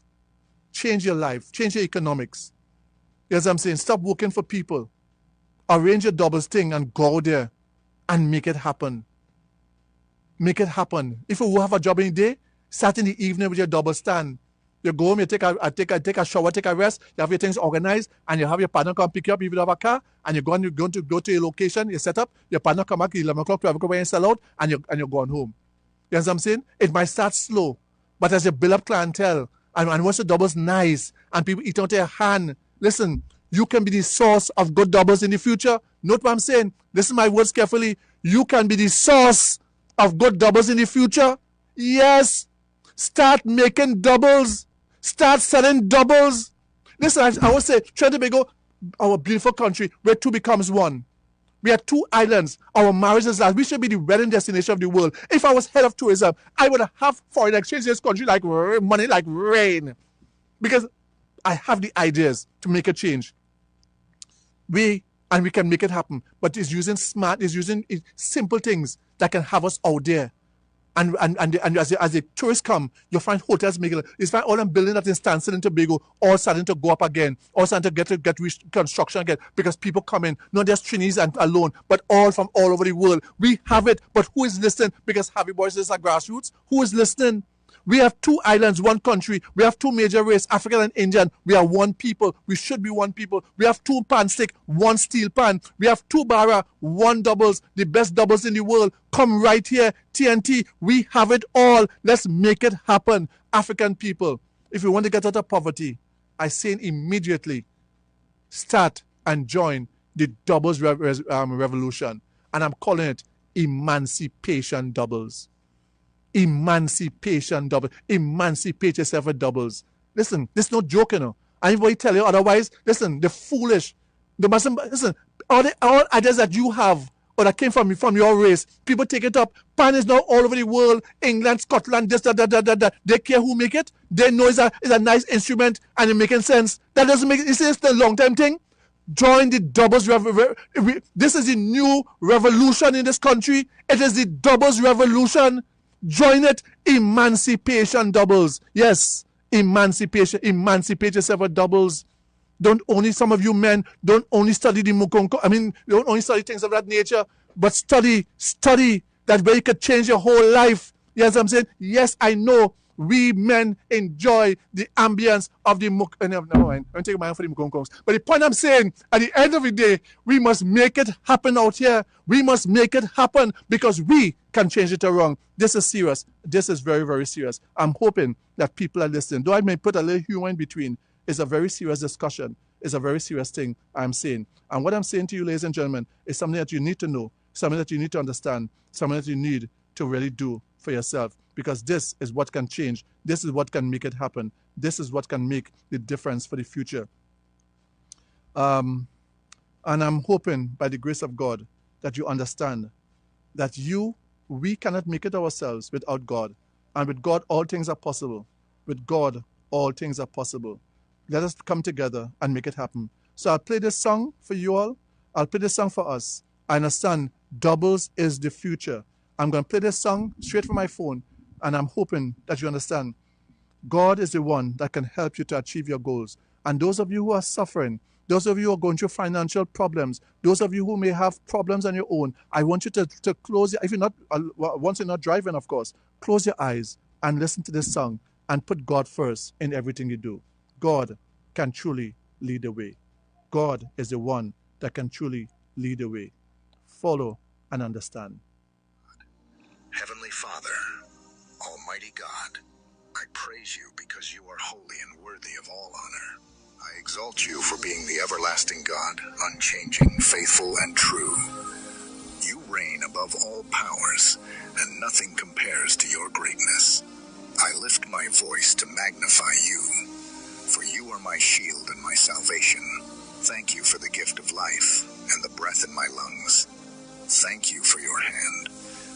Change your life. Change your economics. As I'm saying, stop working for people. Arrange your doubles thing and go there and make it happen. Make it happen. If you have a job in the day, start in the evening with your double stand. You go home, you take a shower, take a rest, you have your things organized, and you have your partner come pick you up if you have a car, and you're going to go to your location, you set up, your partner come back 11 o'clock, 12 o'clock, when you sell out, and you're going home. You know what I'm saying? It might start slow, but as you build up clientele, and once the doubles nice, and people eat out your hand, listen, you can be the source of good doubles in the future. Note what I'm saying. Listen to my words carefully. You can be the source of good doubles in the future. Yes. Start making doubles. Start selling doubles. Listen, I would say, Trinidad and Tobago, our beautiful country, where two becomes one. We are two islands. Our marriage is last. We should be the wedding destination of the world. If I was head of tourism, I would have foreign exchange in this country like money, like rain. Because I have the ideas to make a change. We can make it happen. But it's using simple things that can have us out there. And as the tourists come, you'll find hotels making it. You find all them buildings that in Stansted and Tobago all starting to go up again, all starting to get reconstruction again, because people come in, not just Trinis and alone, but all from all over the world. We have it, but who is listening? Because Happy Boys is a grassroots. Who is listening? We have two islands, one country. We have two major races, African and Indian. We are one people. We should be one people. We have two pan stick, one steel pan. We have two bara, one doubles, the best doubles in the world. Come right here, TNT. We have it all. Let's make it happen. African people, if you want to get out of poverty, I say immediately, start and join the doubles revolution. And I'm calling it emancipation doubles. Emancipation double. Emancipate yourself with doubles. Listen, this is no joke, you know. Anybody tell you otherwise, listen, they're foolish. They mustn't, listen, all ideas that you have or that came from your race, people take it up. Pan is now all over the world, England, Scotland, this, that. They care who make it. They know it's a nice instrument and it's making sense. That doesn't make it. You see, it's the long-term thing. Join the doubles. This is the new revolution in this country. It is the doubles revolution. Join it. Emancipation doubles. Yes, emancipation. Emancipate yourself with doubles. Don't only, some of you men, don't only study the Mukonko. Don't only study things of that nature, but study that way you could change your whole life. Yes, I'm saying, yes, I know we men enjoy the ambience of the never mind. I'm taking my hand for the Mukonkos. But the point I'm saying, at the end of the day, we must make it happen out here. We must make it happen because we can change it around. This is serious. This is very, very serious. I'm hoping that people are listening. Though I may put a little humor in between, it's a very serious discussion. It's a very serious thing I'm saying. And what I'm saying to you, ladies and gentlemen, is something that you need to know, something that you need to understand, something that you need to really do for yourself. Because this is what can change. This is what can make it happen. This is what can make the difference for the future. And I'm hoping, by the grace of God, that you understand that we cannot make it ourselves without God. And with God, all things are possible. With God, all things are possible. Let us come together and make it happen. So I'll play this song for you all. I'll play this song for us. I understand doubles is the future. I'm going to play this song straight from my phone, and I'm hoping that you understand God is the one that can help you to achieve your goals. And those of you who are suffering, those of you who are going through financial problems, those of you who may have problems on your own, I want you to close your, if you're not, once you're not driving, of course, close your eyes and listen to this song and put God first in everything you do. God can truly lead the way. God is the one that can truly lead the way. Follow and understand. Heavenly Father, Almighty God, I praise you because you are holy and worthy of all honor. I exalt you for being the everlasting God, unchanging, faithful, and true. You reign above all powers, and nothing compares to your greatness. I lift my voice to magnify you, for you are my shield and my salvation. Thank you for the gift of life and the breath in my lungs. Thank you for your hand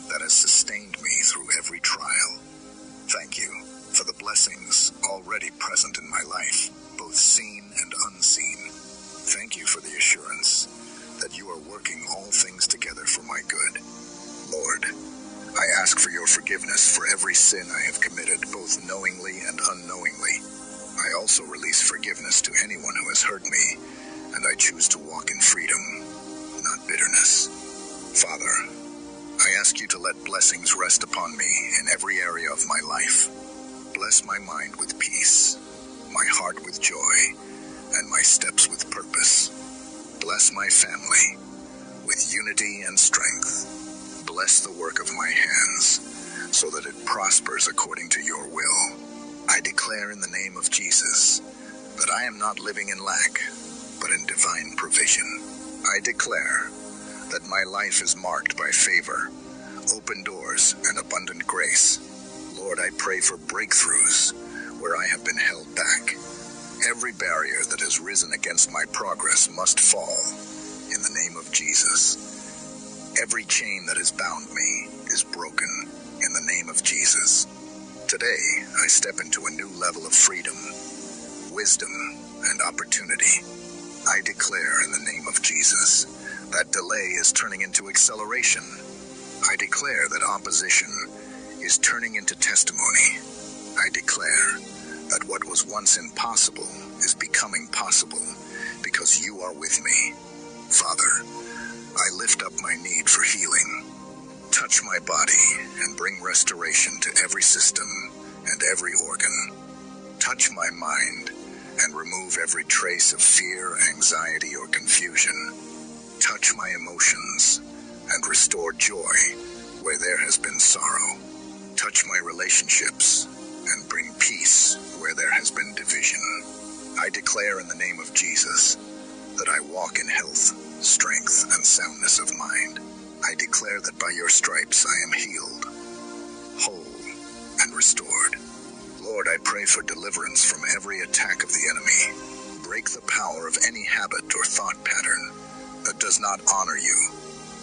that has sustained me through every trial. Thank you for the blessings already present in my life, both seen and unseen. Thank you for the assurance that you are working all things together for my good. Lord, I ask for your forgiveness for every sin I have committed, both knowingly and unknowingly. I also release forgiveness to anyone who has hurt me, and I choose to walk in freedom, not bitterness. Father, I ask you to let blessings rest upon me in every area of my life. Bless my mind with peace, my heart with joy, and my steps with purpose. Bless my family with unity and strength. Bless the work of my hands so that it prospers according to your will. I declare in the name of Jesus that I am not living in lack, but in divine provision. I declare that my life is marked by favor, open doors, and abundant grace. Lord, I pray for breakthroughs where I have been held back. Every barrier that has risen against my progress must fall in the name of Jesus. Every chain that has bound me is broken in the name of Jesus. Today, I step into a new level of freedom, wisdom, and opportunity. I declare in the name of Jesus that delay is turning into acceleration. I declare that opposition is turning into testimony. I declare that what was once impossible is becoming possible because you are with me. Father, I lift up my need for healing. Touch my body and bring restoration to every system and every organ. Touch my mind and remove every trace of fear, anxiety, or confusion. Touch my emotions and restore joy where there has been sorrow. Touch my relationships and bring peace where there has been division. I declare in the name of Jesus that I walk in health, strength, and soundness of mind. I declare that by your stripes I am healed, whole, and restored. Lord, I pray for deliverance from every attack of the enemy. Break the power of any habit or thought pattern that does not honor you.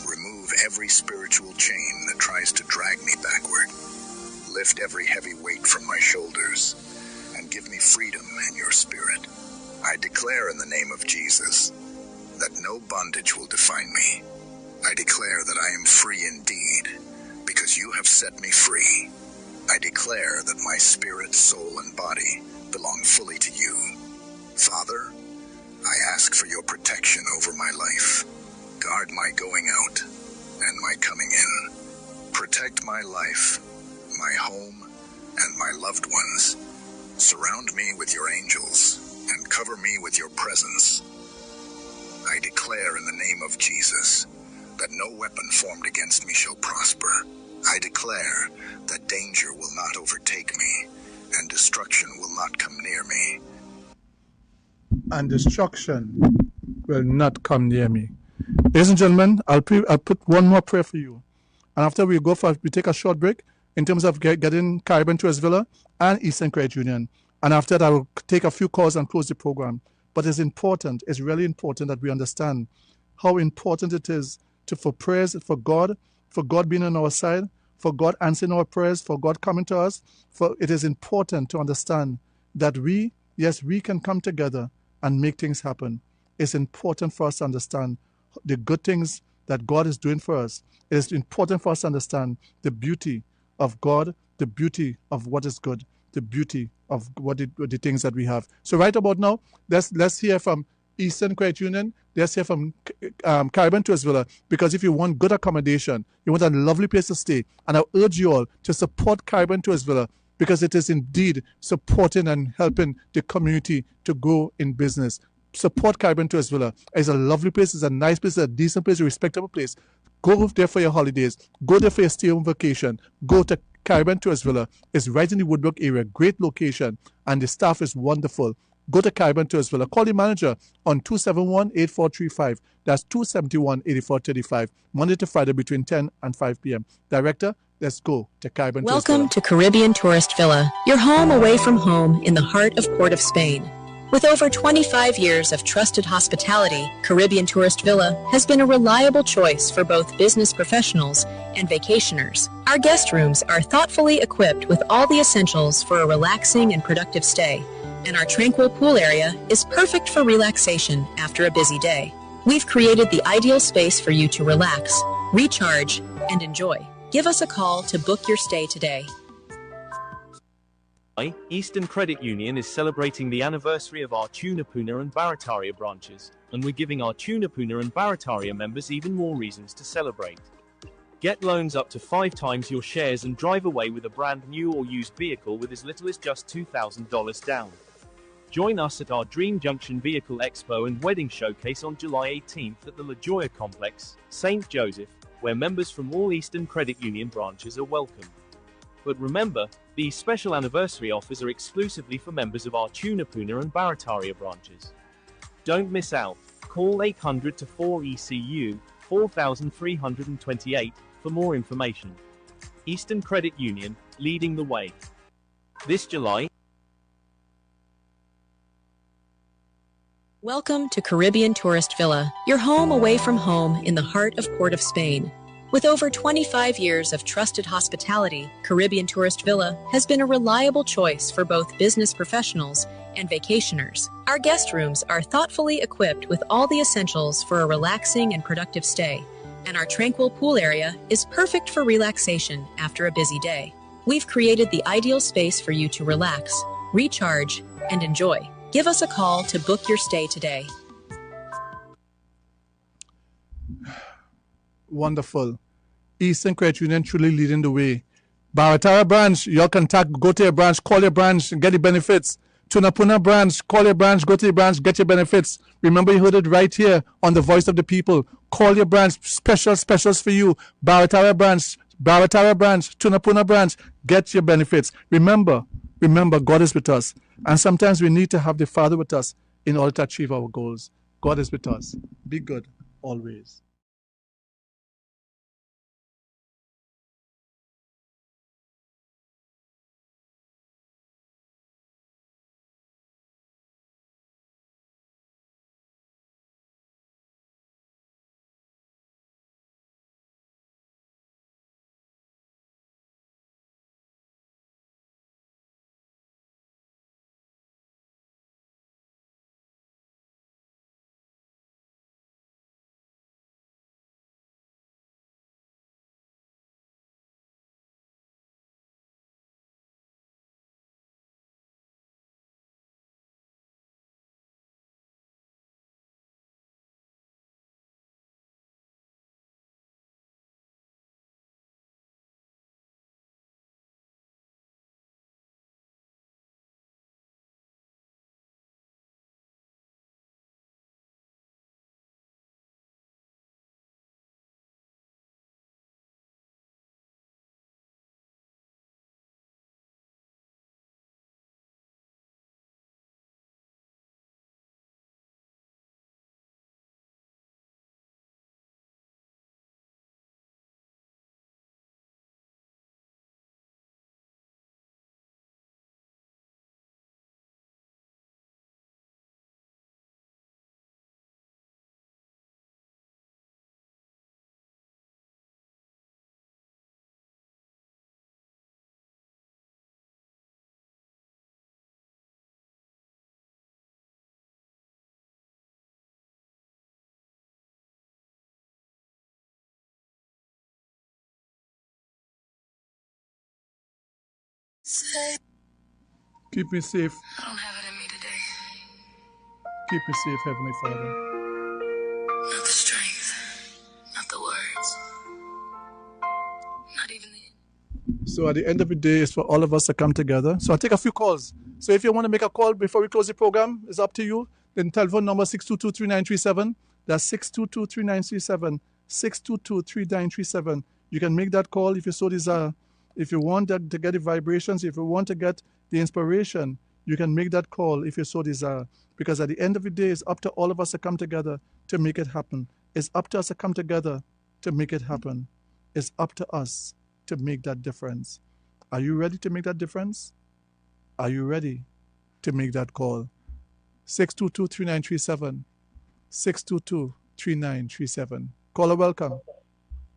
Remove every spiritual chain that tries to drag me backward. Lift every heavy weight from my shoulders and give me freedom in your spirit. I declare in the name of Jesus that no bondage will define me. I declare that I am free indeed because you have set me free. I declare that my spirit, soul, and body belong fully to you. Father, I ask for your protection over my life. Guard my going out and my coming in. Protect my life, my home, and my loved ones. Surround me with your angels and cover me with your presence. I declare in the name of Jesus that no weapon formed against me shall prosper. I declare that danger will not overtake me and destruction will not come near me. And destruction will not come near me. Ladies and gentlemen, I'll put one more prayer for you. And after we take a short break in terms of getting Caribbean Tourist Villa and Eastern Credit Union. And after that, I will take a few calls and close the program. But it's important, it's really important that we understand how important it is for prayers, for God being on our side, for God answering our prayers, for God coming to us. For it is important to understand that we can come together and make things happen. It's important for us to understand the good things that God is doing for us. It is important for us to understand the beauty of God, the beauty of what is good, the beauty of what the things that we have. So right about now, let's hear from Eastern Credit Union. Let's hear from Caribbean Tourist Villa, because if you want good accommodation, you want a lovely place to stay, and I urge you all to support Caribbean Tourist Villa, because it is indeed supporting and helping the community to grow in business. Support Caribbean Tourist Villa. It's a lovely place, it's a nice place, it's a decent place, a respectable place. Go there for your holidays. Go there for your stay on vacation. Go to Caribbean Tourist Villa. It's right in the Woodbrook area. Great location. And the staff is wonderful. Go to Caribbean Tourist Villa. Call the manager on 271-8435. That's 271-8435. Monday to Friday between 10 and 5 p.m. Director, let's go to Caribbean Tourist Villa. Welcome to Caribbean Tourist Villa, your home away from home in the heart of Port of Spain. With over 25 years of trusted hospitality, Caribbean Tourist Villa has been a reliable choice for both business professionals and vacationers. Our guest rooms are thoughtfully equipped with all the essentials for a relaxing and productive stay, and our tranquil pool area is perfect for relaxation after a busy day. We've created the ideal space for you to relax, recharge, and enjoy. Give us a call to book your stay today. Eastern Credit Union is celebrating the anniversary of our Tunapuna and Barataria branches, and we're giving our Tunapuna and Barataria members even more reasons to celebrate. Get loans up to 5 times your shares and drive away with a brand new or used vehicle with as little as just $2,000 down. Join us at our Dream Junction Vehicle Expo and Wedding Showcase on July 18th at the La Jolla Complex, St. Joseph, where members from all Eastern Credit Union branches are welcome. But remember, these special anniversary offers are exclusively for members of our Tunapuna and Barataria branches. Don't miss out. Call 800-4ECU 4328 for more information. Eastern Credit Union, leading the way. This July. Welcome to Caribbean Tourist Villa, your home away from home in the heart of Port of Spain. With over 25 years of trusted hospitality, Caribbean Tourist Villa has been a reliable choice for both business professionals and vacationers. Our guest rooms are thoughtfully equipped with all the essentials for a relaxing and productive stay, and our tranquil pool area is perfect for relaxation after a busy day. We've created the ideal space for you to relax, recharge, and enjoy. Give us a call to book your stay today. Wonderful. Eastern Credit Union truly leading the way. Barataria branch, your contact, go to your branch, call your branch, and get the benefits. Tunapuna branch, call your branch, go to your branch, get your benefits. Remember, you heard it right here on the Voice of the People. Call your branch, specials for you. Barataria branch, Tunapuna branch, get your benefits. Remember, God is with us. And sometimes we need to have the Father with us in order to achieve our goals. God is with us. Be good always. Keep me safe. I don't have it in me today. Keep me safe, Heavenly Father. Not the strength, not the words, not even the... So at the end of the day, it's for all of us to come together. So I'll take a few calls. So if you want to make a call before we close the program, it's up to you. Then telephone number 622-3937. That's 622-3937. 622-3937. You can make that call if you so desire. If you want to get the vibrations, if you want to get the inspiration, you can make that call if you so desire. Because at the end of the day, it's up to all of us to come together to make it happen. It's up to us to come together to make it happen. It's up to us to make that difference. Are you ready to make that difference? Are you ready to make that call? 622-3937. 622-3937. Caller, welcome.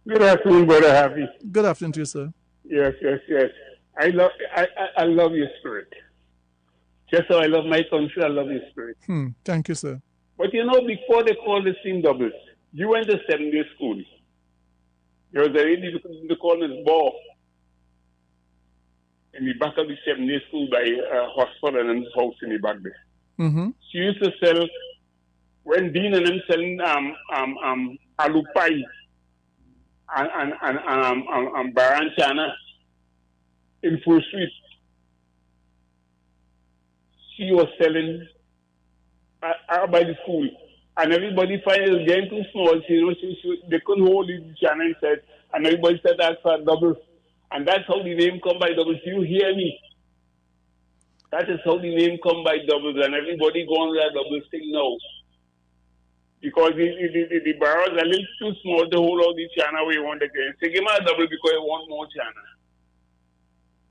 Good afternoon, Brother Happy. Good afternoon to you, sir. Yes. I love your spirit. Just how I love my country, I love your spirit. Thank you, sir. But you know, before they called the team doubles, you went to 7-day school. There was a lady they called Miss Ball in the back of the 7-day school by Hospital and his house in the back there. Mm-hmm. She used to sell, when Dean and them selling aloo pie and baranchana in Full Street. She was selling by the school, and everybody find it was getting too small. They couldn't hold it. And said, and everybody said that's for doubles, and that's how the name come by doubles. You hear me? That is how the name come by doubles, and everybody go on that doubles thing now. Because the barrels are a little too small to hold all the chana we want to get. So give me a double because I want more chana.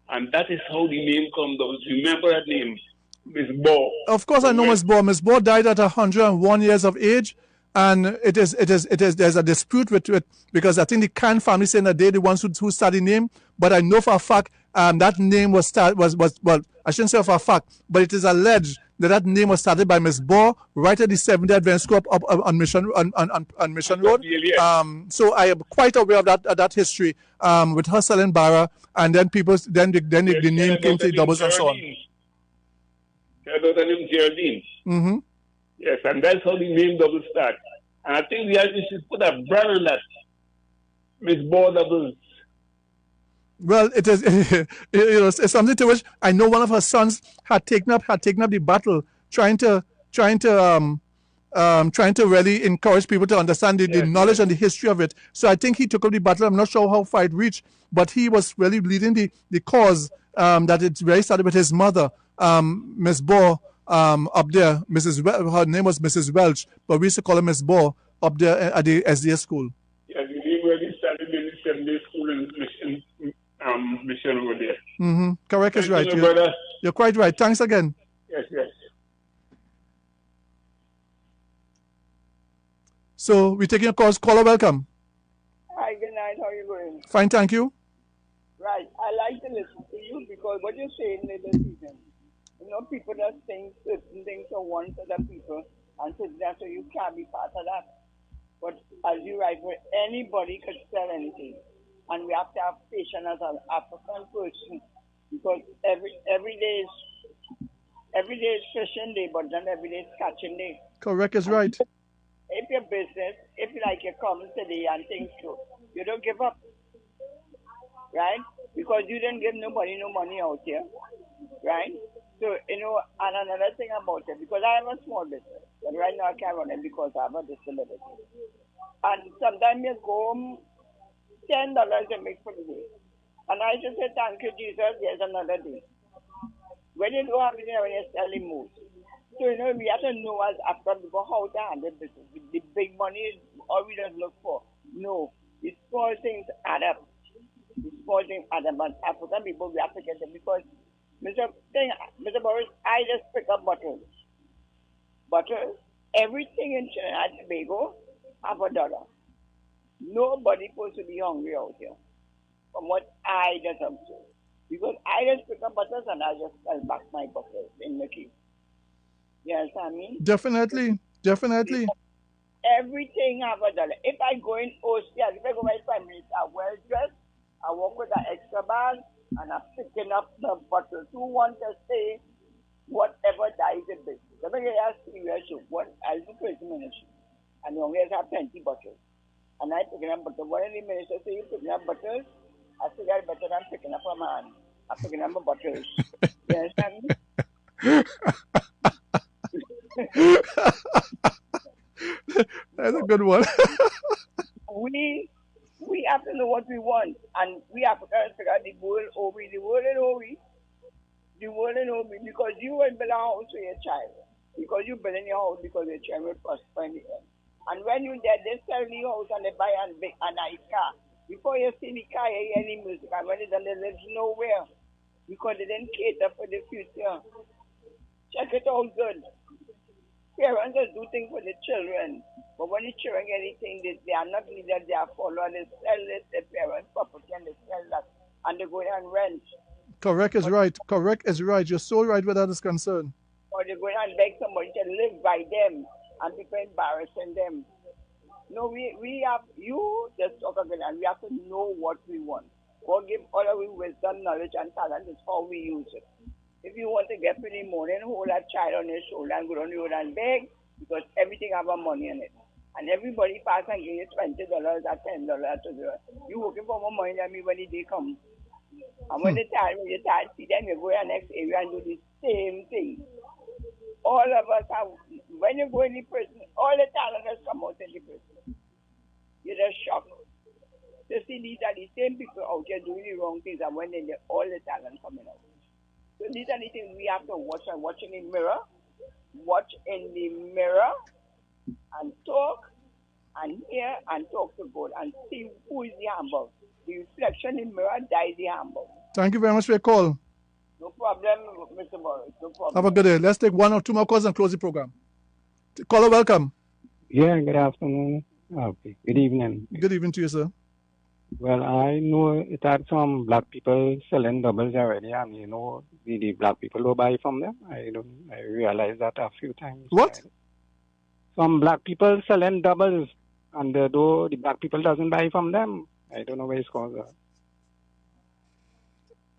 And that is how the name comes doubles. Remember that name, Miss Ball. Of course I know Miss Ball. Miss Ball died at 101 years of age. And there's a dispute with it because I think the Khan family saying that they're the ones who started the name. But I know for a fact that name was well, I shouldn't say for a fact, but it is alleged that name was started by Miss Ball right at the 7th Advent School up on Mission on Mission Road. So I am quite aware of that history with her selling Barra, and then the name came to doubles and so on. Her daughter named Geraldine. Mm-hmm. Yes, and that's how the name double start. And I think we should put a brand on that. Miss Ball doubles. Well, it is, it's something to which I know one of her sons had taken up the battle, trying to really encourage people to understand the knowledge and the history of it. So I think he took up the battle. I'm not sure how far it reached, but he was really leading the cause that it really started with his mother, Miss Ball, up there. Her name was Mrs. Welch, but we used to call her Miss Ball up there at the SDS school. Yeah, the name really started in the 7-day school in Mission over there. Mm-hmm. Correct is right. You're quite right. Thanks again. Yes. So we're taking a call. Caller, welcome. Hi, good night. How are you going? Fine, thank you. Right. I like to listen to you because what you're saying is the season. You know, people that think certain things are one to other people, and so you can't be part of that. But as you write, anybody could sell anything. And we have to have patience as an African person because every day is fishing day, but not every day is catching day. Correct is right. If your business, if you come today and things go, you don't give up, right? Because you didn't give nobody no money out here, right? So, and another thing about it, because I have a small business, but right now I can't run it because I have a disability. And sometimes you go home, $10 a make for the day. And I just say, thank you, Jesus, there's another day. When you don't have it, when you're selling moves. So, we have to know as African people how to handle business. The big money is all we just look for. No, the small things add up. The small things add up. And African people, we have to get them because, Mr. Boris, I just pick up bottles. Bottles. Everything in Trinidad and Tobago, $1. Nobody supposed to be hungry out here, from what I just observed. Because I just pick up bottles and I just sell back my bottles in the key. You understand me? Definitely. Everything $1. If I go in OCS, if I go my family, I'm well dressed, I walk with an extra bag and I'm picking up the bottles. Who want to say whatever dies in this? Let me ask you a show. One, I'll do 20 minutes. And you only have 20 bottles. And I picking up bottles. One of the ministers say, you picking up bottles? I think that's better than picking up a man. I'm picking up my bottles. You understand me? That's a good one. we have to know what we want, and we Africans figure the world over, because you will build a house for your child, because you build in your house because your child will prosper in the end. And when you dead, they sell the house and they buy a nice car. Before you see the car, you hear any music, and when they done, they live nowhere because they didn't cater for the future. Check it out good. Parents just do things for the children, but when the children get anything, they are not leaders, they are followers. They sell it, their parents' property, and they sell that, and they go and rent. Correct is right. Correct is right. You're so right where that is concerned. Or they go and beg somebody to live by them, and people embarrassing them. No, we have, you just talk again, and we have to know what we want. God give all of you wisdom, knowledge, and talent. Is how we use it. If you want to get pretty morning, hold that child on your shoulder and go down the road and beg, because everything have a money in it. And everybody pass and give you $20 or $10 or $20. You working for more money than me when the day comes. And when you start see them, you go to the next area and do the same thing. All of us have, when you go in the prison, all the talent has come out in the prison. You're just shocked. To see these are the same people out here doing the wrong things, and when they all the talent coming out. So these are the things we have to watch and watch in the mirror. Watch in the mirror and talk and hear and talk to God and see who is the humble. The reflection in the mirror dies the humble. Thank you very much for your call. No problem, Mr. Morris. No problem. Have a good day. Let's take one or two more calls and close the program. Caller, welcome. Yeah, good afternoon. Okay. Good evening. Good evening to you, sir. Well, I know it had some black people selling doubles already, and you know the black people don't buy from them. I realized that a few times. What? Some black people selling doubles, and though the black people doesn't buy from them, I don't know where it's called.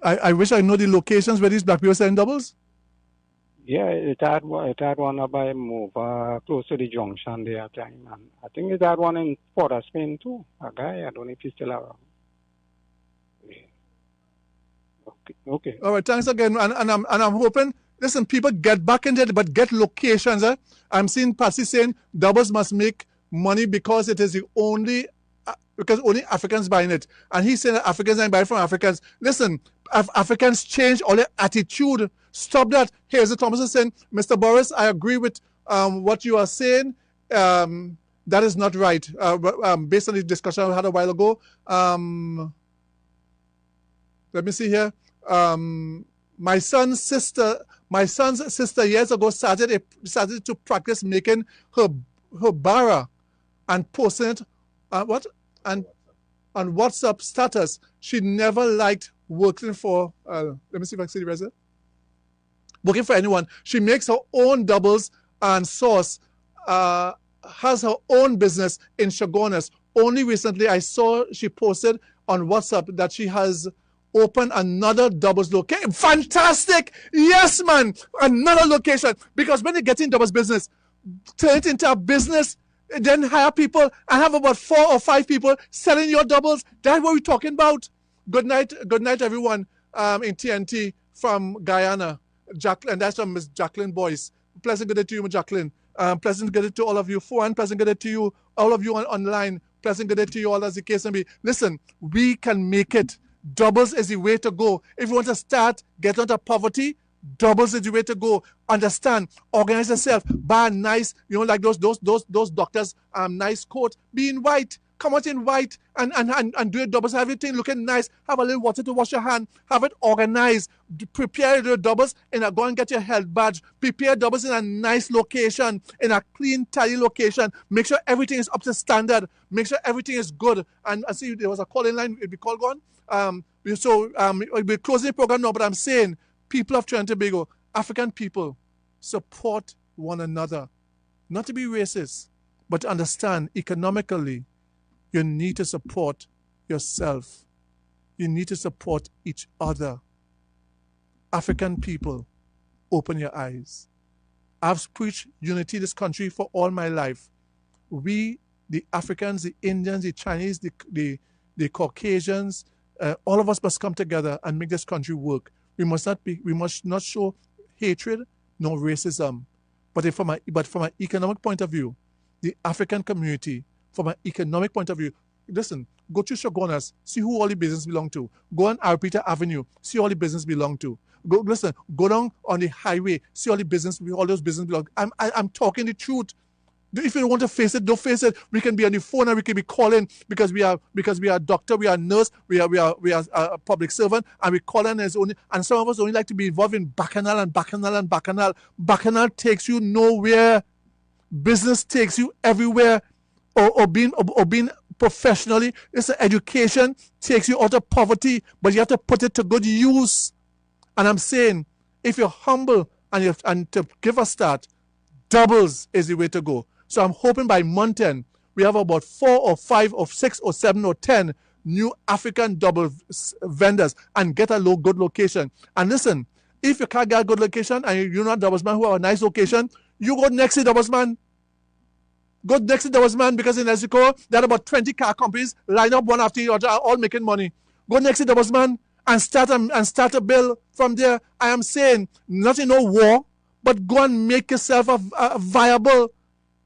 I wish I know the locations where these black people selling doubles. Yeah, it had one up by Mova, close to the junction there at time. And I think it had one in Port of Spain too. A guy, I don't know if he's still around. Okay. All right, thanks again. And I'm hoping, listen, people get back into it, but get locations. I'm seeing Patsy saying doubles must make money because it is the only, because only Africans buying it. And he's saying that Africans ain't buying from Africans. Listen, Africans change all their attitude. Stop that. Here's the Thomas saying, Mr. Boris, I agree with what you are saying. That is not right. Based on the discussion we had a while ago. Let me see here. My son's sister years ago started to practice making her bara and posting it on WhatsApp status. She never liked working for. Let me see if I can see the rest of it. Working for anyone. She makes her own doubles and sauce, has her own business in Chaguanas. Only recently I saw she posted on WhatsApp that she has opened another doubles location. Fantastic! Yes, man! Another location. Because when you get in doubles business, turn it into a business, then hire people and have about 4 or 5 people selling your doubles. That's what we're talking about. Good night, everyone in TNT from Guyana. Jacqueline, that's from Miss Jacqueline Boyce. Pleasant good day to you, Miss Jacqueline. Pleasant good day to all of you. Fuan, pleasant good day to you. All of you online. Pleasant good day to you all as the case may be. Listen, we can make it. Doubles is the way to go. If you want to start, get out of poverty, doubles is the way to go. Understand, organize yourself, buy a nice, like those doctors, nice coat, be in white. Come out in white and do your doubles, have everything looking nice. Have a little water to wash your hand. Have it organized. Prepare your doubles go and get your health badge. Prepare doubles in a nice location, in a clean, tidy location. Make sure everything is up to standard. Make sure everything is good. And I see there was a call in line. It'll be called gone. We're closing the program now, but I'm saying, people of Trinidad and Tobago, African people, support one another. Not to be racist, but to understand economically, you need to support yourself. You need to support each other. African people, open your eyes. I've preached unity in this country for all my life. We, the Africans, the Indians, the Chinese, the Caucasians, all of us must come together and make this country work. We must not show hatred nor racism. But from an economic point of view, the African community, from an economic point of view, listen, go to Shogunas, see who all the business belong to. Go on Arpita Avenue, see all the business belong to. Go down on the highway, see all those business belong. I'm talking the truth. If you don't want to face it, don't face it. We can be on the phone and we can be calling because we are a doctor, we are a nurse, we are a public servant, and we call in as only. And some of us only like to be involved in bacchanal and bacchanal and bacchanal. Bacchanal takes you nowhere. Business takes you everywhere. Or being professionally, it's education takes you out of poverty, but you have to put it to good use. And I'm saying, if you're humble and to give a start, doubles is the way to go. So I'm hoping by month end, we have about 4 or 5 or 6 or 7 or 10 new African double vendors and get a good location. And listen, if you can't get a good location and you're not doubles man who have a nice location, you go next to doubles man. Go next to doubles man, because in Mexico, there are about 20 car companies line up one after the other, all making money. Go next to doubles man and start a bill from there. I am saying, not in no war, but go and make yourself viable,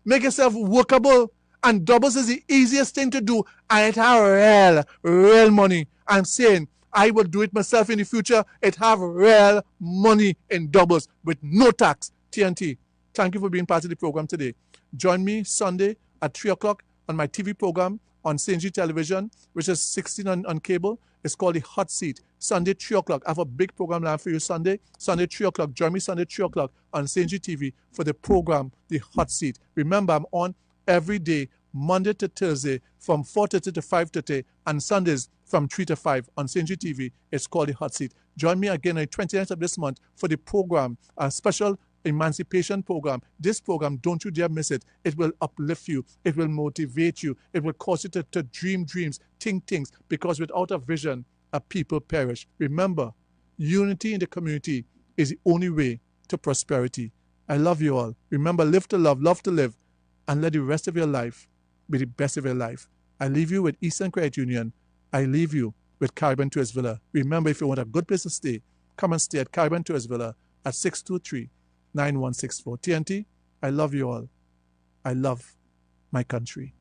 make yourself workable. And doubles is the easiest thing to do. And it have real money. I'm saying I will do it myself in the future. It have real money in doubles with no tax. TNT, thank you for being part of the program today. Join me Sunday at 3 o'clock on my TV program on CNG Television, which is 16 on cable. It's called The Hot Seat. Sunday, 3 o'clock. I have a big program lined for you Sunday. Sunday, 3 o'clock. Join me Sunday, 3 o'clock on CNG TV for the program, The Hot Seat. Remember, I'm on every day, Monday to Thursday, from 4:30 to 5:30, and Sundays from 3 to 5 on CNG TV. It's called The Hot Seat. Join me again on the 29th of this month for the program, a special emancipation program. This program, don't you dare miss it. It will uplift you. It will motivate you. It will cause you to dream dreams, think things, because without a vision, a people perish. Remember, unity in the community is the only way to prosperity. I love you all. Remember, live to love to live, and let the rest of your life be the best of your life. I leave you with Eastern Credit Union. I leave you with Caribbean Tourist Villa. Remember, if you want a good place to stay, come and stay at Caribbean Tourist Villa at 623-9164. TNT, I love you all. I love my country.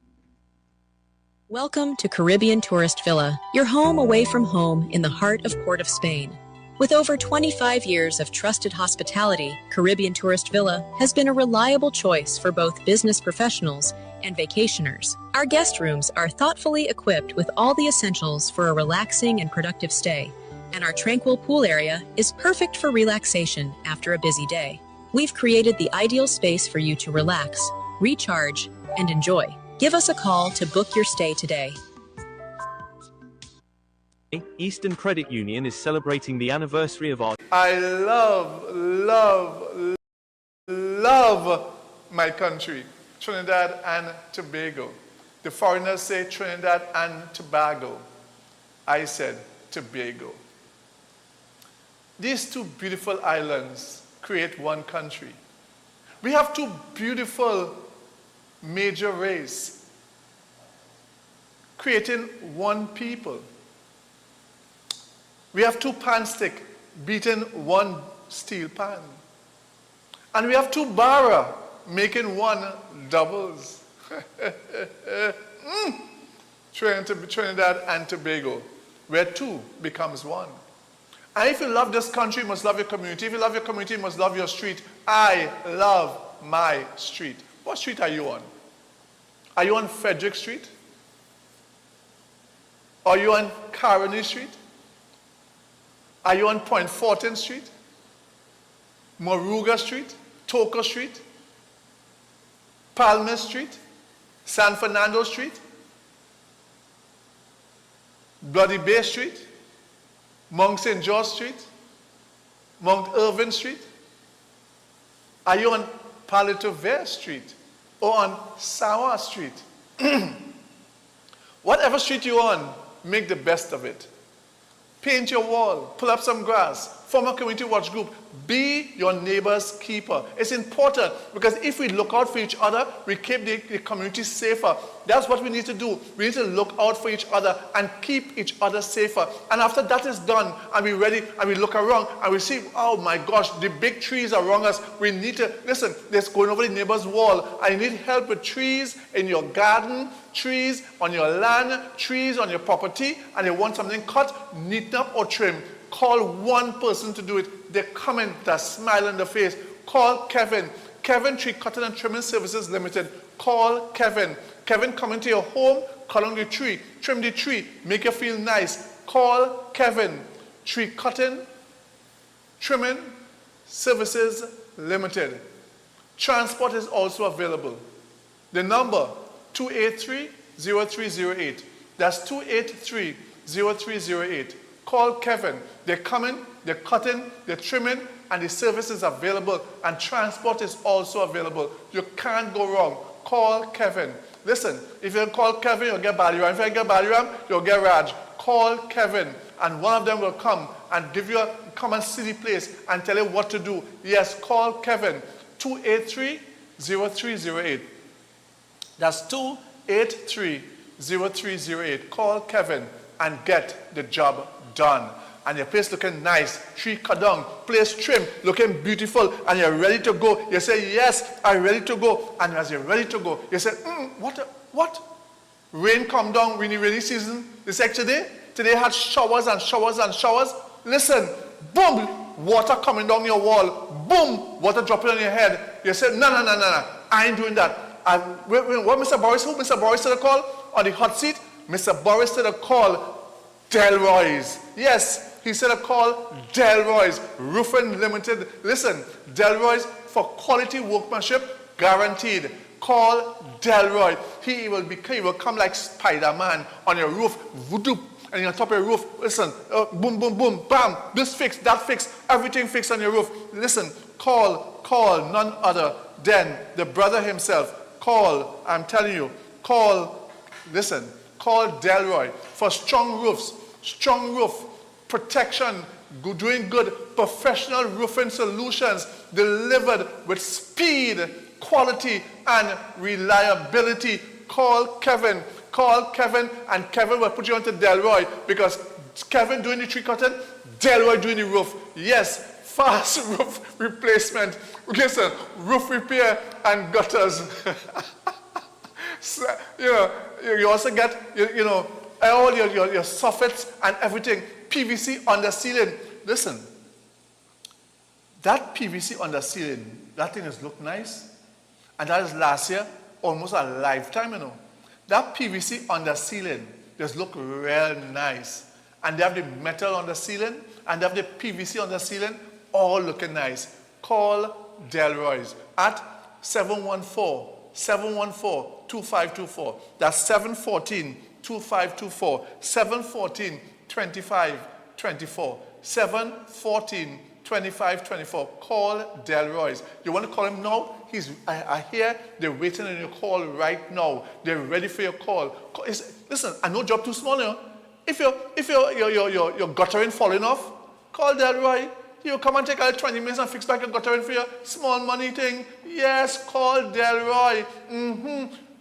Welcome to Caribbean Tourist Villa, your home away from home in the heart of Port of Spain. With over 25 years of trusted hospitality, Caribbean Tourist Villa has been a reliable choice for both business professionals and vacationers. Our guest rooms are thoughtfully equipped with all the essentials for a relaxing and productive stay, and our tranquil pool area is perfect for relaxation after a busy day. We've created the ideal space for you to relax, recharge, and enjoy. Give us a call to book your stay today. Eastern Credit Union is celebrating the anniversary of our... I love my country, Trinidad and Tobago. The foreigners say Trinidad and Tobago. I said Tobago. These two beautiful islands create one country. We have two beautiful major races creating one people. We have two pan sticks beating one steel pan. And we have two bara making one doubles. Trinidad and Tobago, where two becomes one. And if you love this country, you must love your community. If you love your community, you must love your street. I love my street. What street are you on? Are you on Frederick Street? Are you on Caroni Street? Are you on Point Fortin Street? Moruga Street? Toca Street? Palmer Street? San Fernando Street? Bloody Bay Street? Mount St. George Street? Mount Irvin Street? Are you on Palito Verde Street? Or on Sawa Street? Whatever street you're on, make the best of it. Paint your wall, pull up some grass, form a community watch group. Be your neighbor's keeper. It's important because if we look out for each other, we keep the community safer. That's what we need to do. We need to look out for each other and keep each other safer. And after that is done, and we're ready, and we look around, and we see, oh my gosh, the big trees are around us. We need to, listen, there's going over the neighbor's wall. I need help with trees in your garden, trees on your land, trees on your property, and you want something cut, neaten up, or trim. Call one person to do it. They come in with a smile on their face. Call Kevin. Kevin Tree Cutting and Trimming Services Limited. Call Kevin. Kevin come into your home, cut on the tree, trim the tree, make you feel nice. Call Kevin. Tree Cutting, Trimming Services Limited. Transport is also available. The number 283-0308. That's 283-0308. Call Kevin. They're coming, they're cutting, they're trimming, and the service is available, and transport is also available. You can't go wrong. Call Kevin. Listen, if you call Kevin, you'll get Baliram. If you get Baliram, you'll get Raj. Call Kevin, and one of them will come and come and see the place and tell you what to do. Yes, call Kevin. 283-0308. That's 283-0308. Call Kevin and get the job done. And your place looking nice, tree cut down, place trim, looking beautiful, and you're ready to go. You say, yes, I'm ready to go. And as you're ready to go, you say, what? Rain come down in the rainy season. This actually, today had showers and showers and showers. Listen, boom, water coming down your wall. Boom, water dropping on your head. You say, no, I ain't doing that. What Mr. Boris, who Mr. Boris to the call on the hot seat? Mr. Boris to the call, Delroy's. Yes, he said a call Delroy's Roofing Limited. Listen, Delroy's for quality workmanship guaranteed. Call Delroy. He will come like Spider-Man on your roof. Voodoo. And on top of your roof, listen, boom, boom, boom, bam, this fix, that fix, everything fixed on your roof. Listen, call none other than the brother himself. Call, I'm telling you, call Delroy for strong roofs, strong roof, protection, doing good, professional roofing solutions delivered with speed, quality, and reliability. Call Kevin, and Kevin will put you onto Delroy because Kevin doing the tree cutting, Delroy doing the roof. Yes, fast roof replacement. Listen, roof repair and gutters. So, you also get, all your soffits and everything. PVC on the ceiling. Listen, that PVC on the ceiling, that thing has looked nice. And that is last year, almost a lifetime, That PVC on the ceiling just look real nice. And they have the metal on the ceiling, and they have the PVC on the ceiling, all looking nice. Call Delroy's at 714-2524. That's 714-2524. 714-2524. 714-2524. Call Delroy's. You want to call him now? I hear they're waiting on your call right now. They're ready for your call. Listen, I know job too small, If your guttering falling off, call Delroy. You come and take out 20 minutes and fix back your guttering for your small money thing. Yes, call Delroy.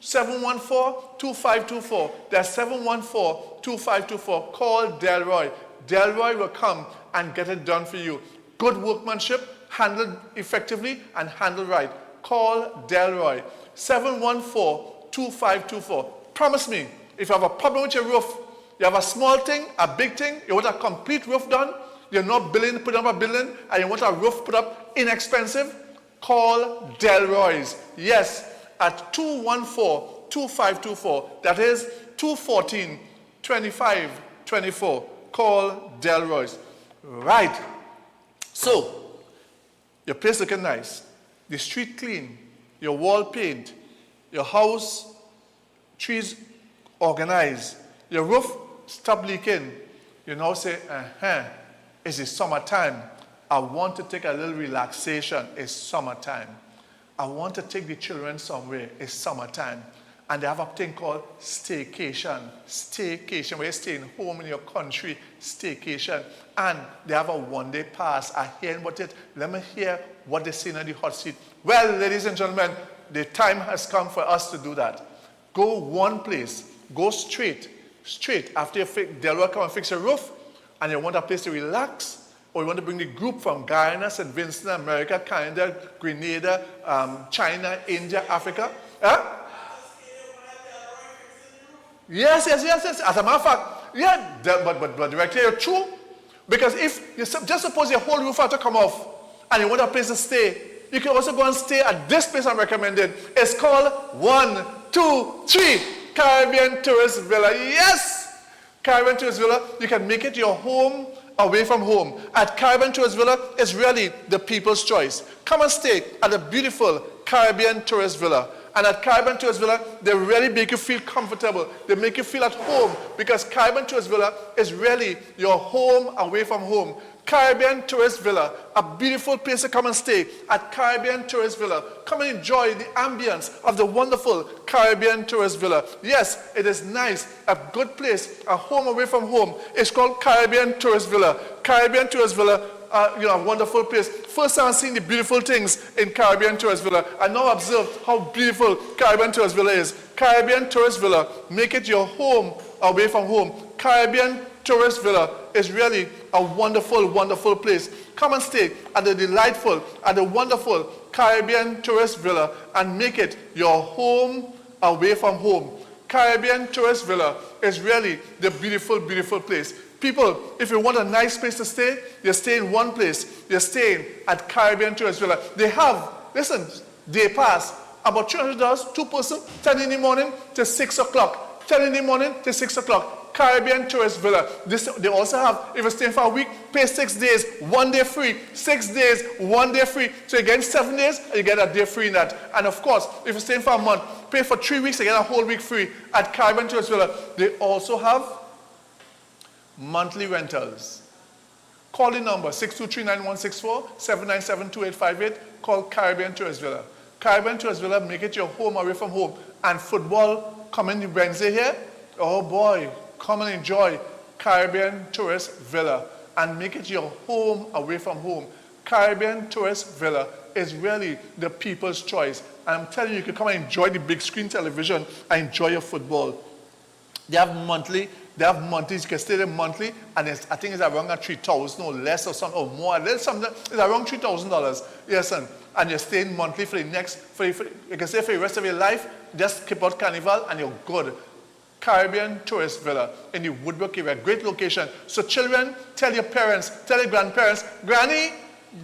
714-2524. That's 714-2524. Call Delroy. Delroy will come and get it done for you. Good workmanship, handled effectively and handled right. Call Delroy. 714-2524. Promise me, if you have a problem with your roof, you have a small thing, a big thing, you want a complete roof done, you're not putting up a building, and you want a roof put up inexpensive, call Delroy's. Yes, at 214-2524. That is 214-2524. Call Delroy's. Right. So, your place looking nice, the street clean, your wall paint, your house, trees organized, your roof stop leaking. You now say, it's the summertime. I want to take a little relaxation. It's summertime. I want to take the children somewhere. It's summertime. And they have a thing called staycation. Staycation, where you're staying home in your country, staycation. And they have a one-day pass. I hear what it, let me hear what they say in the hot seat. Well, ladies and gentlemen, the time has come for us to do that. Go one place, go straight. After Delaware come and fix your roof, and you want a place to relax, or you want to bring the group from Guyana, St. Vincent, America, Canada, Grenada, China, India, Africa. Yes. As a matter of fact, yeah, but directly you're true. Because if you just suppose your whole roof had to come off and you want a place to stay, you can also go and stay at this place I'm recommending. It's called 1, 2, 3 Caribbean Tourist Villa. Yes! Caribbean Tourist Villa, you can make it your home away from home. At Caribbean Tourist Villa, it's really the people's choice. Come and stay at the beautiful Caribbean Tourist Villa. And at Caribbean Tourist Villa, they really make you feel comfortable. They make you feel at home because Caribbean Tourist Villa is really your home away from home. Caribbean Tourist Villa, a beautiful place to come and stay at Caribbean Tourist Villa. Come and enjoy the ambience of the wonderful Caribbean Tourist Villa. Yes, it is nice, a good place, a home away from home. It's called Caribbean Tourist Villa. Caribbean Tourist Villa, a wonderful place. First time I've seen the beautiful things in Caribbean Tourist Villa. I now observe how beautiful Caribbean Tourist Villa is. Caribbean Tourist Villa, make it your home away from home. Caribbean Tourist Villa is really a wonderful, wonderful place. Come and stay at the delightful, at the wonderful Caribbean Tourist Villa and make it your home away from home. Caribbean Tourist Villa is really the beautiful, beautiful place. People, if you want a nice place to stay, you stay in one place. You're staying at Caribbean Tourist Villa. They have, listen, day pass, about $200, 2 person, 10 in the morning to 6 o'clock. 10 in the morning to 6 o'clock. Caribbean Tourist Villa. They also have, if you're staying for a week, pay 6 days, 1 day free. 6 days, 1 day free. So you get 7 days, and you get a day free in that. And of course, if you're staying for a month, pay for 3 weeks, you get a whole week free at Caribbean Tourist Villa. They also have monthly rentals. Call the number 623-9164, 797-2858. Call Caribbean Tourist Villa. Caribbean Tourist Villa, make it your home away from home. And football coming Wednesday here. Oh boy, come and enjoy Caribbean Tourist Villa and make it your home away from home. Caribbean Tourist Villa is really the people's choice. And I'm telling you, you can come and enjoy the big screen television and enjoy your football. They have monthly, you can stay there monthly, and I think it's around $3,000 or less or something, or more. It's around $3,000. Yes, and you're staying monthly for the next, you can stay for the rest of your life, just keep out Carnival, and you're good. Caribbean Tourist Villa in the Woodbrook area, great location. So children, tell your parents, tell your grandparents, Granny,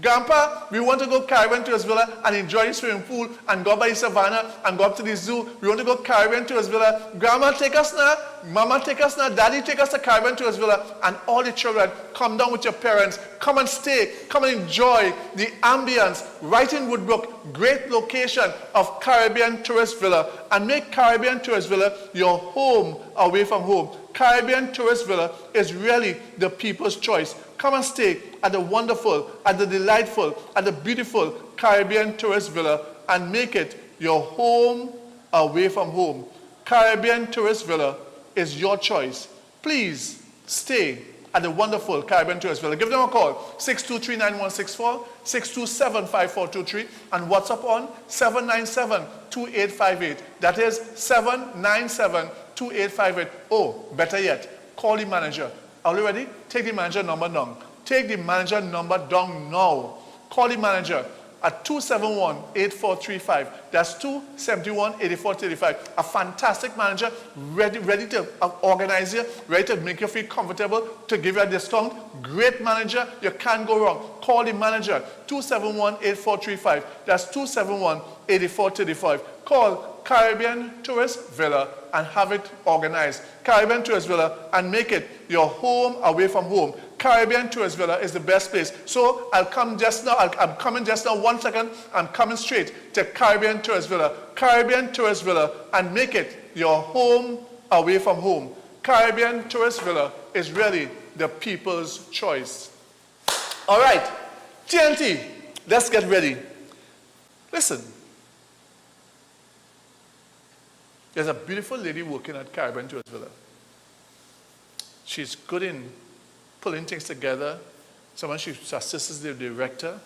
Grandpa, we want to go Caribbean Tourist Villa and enjoy the swimming pool and go by the savannah and go up to the zoo. We want to go Caribbean Tourist Villa. Grandma, take us now. Mama, take us now. Daddy, take us to Caribbean Tourist Villa. And all the children, come down with your parents. Come and stay. Come and enjoy the ambience right in Woodbrook. Great location of Caribbean Tourist Villa. And make Caribbean Tourist Villa your home away from home. Caribbean Tourist Villa is really the people's choice. Come and stay at the wonderful, at the delightful, at the beautiful Caribbean Tourist Villa and make it your home away from home. Caribbean Tourist Villa is your choice. Please stay at the wonderful Caribbean Tourist Villa. Give them a call, 623-9164, 627-5423, and WhatsApp on 797-2858. That is 797-2858. Oh, better yet, call the manager. Are you ready? Take the manager number down. Take the manager number down now. Call the manager at 271-8435. That's 271-8435. A fantastic manager, ready to organize you, ready to make you feel comfortable, to give you a discount. Great manager, you can't go wrong. Call the manager, 271-8435. That's 271-8435. Call Caribbean Tourist Villa and have it organized. Caribbean Tourist Villa and make it your home away from home. Caribbean Tourist Villa is the best place. So I'm coming just now, 1 second. I'm coming straight to Caribbean Tourist Villa. Caribbean Tourist Villa and make it your home away from home. Caribbean Tourist Villa is really the people's choice. All right, TNT, let's get ready. Listen. There's a beautiful lady working at Caribbean Tourist Villa. She's good in pulling things together. Sometimes she assists the director.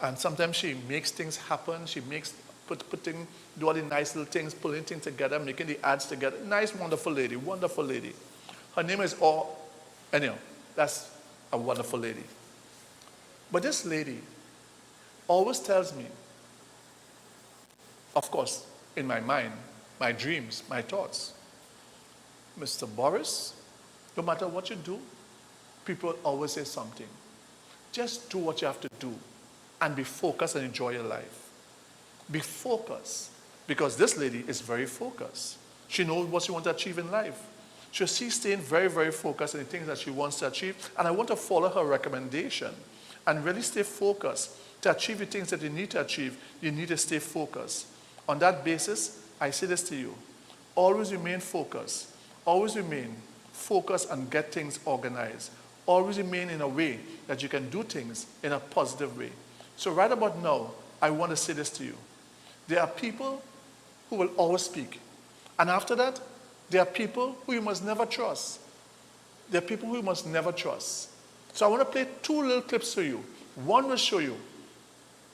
And sometimes she makes things happen. She makes, do all the nice little things, pulling things together, making the ads together. Nice, wonderful lady, wonderful lady. Her name is anyhow, that's a wonderful lady. But this lady always tells me, of course, in my mind, my dreams, my thoughts, Mr. Boris, no matter what you do, people always say something. Just do what you have to do and be focused and enjoy your life. Be focused, because this lady is very focused. She knows what she wants to achieve in life. So she's staying very, very focused on the things that she wants to achieve, and I want to follow her recommendation and really stay focused. To achieve the things that you need to achieve, you need to stay focused. On that basis, I say this to you. Always remain focused. Always remain focused and get things organized. Always remain in a way that you can do things in a positive way. So right about now, I want to say this to you. There are people who will always speak. And after that, there are people who you must never trust. There are people who you must never trust. So I want to play 2 little clips for you. One will show you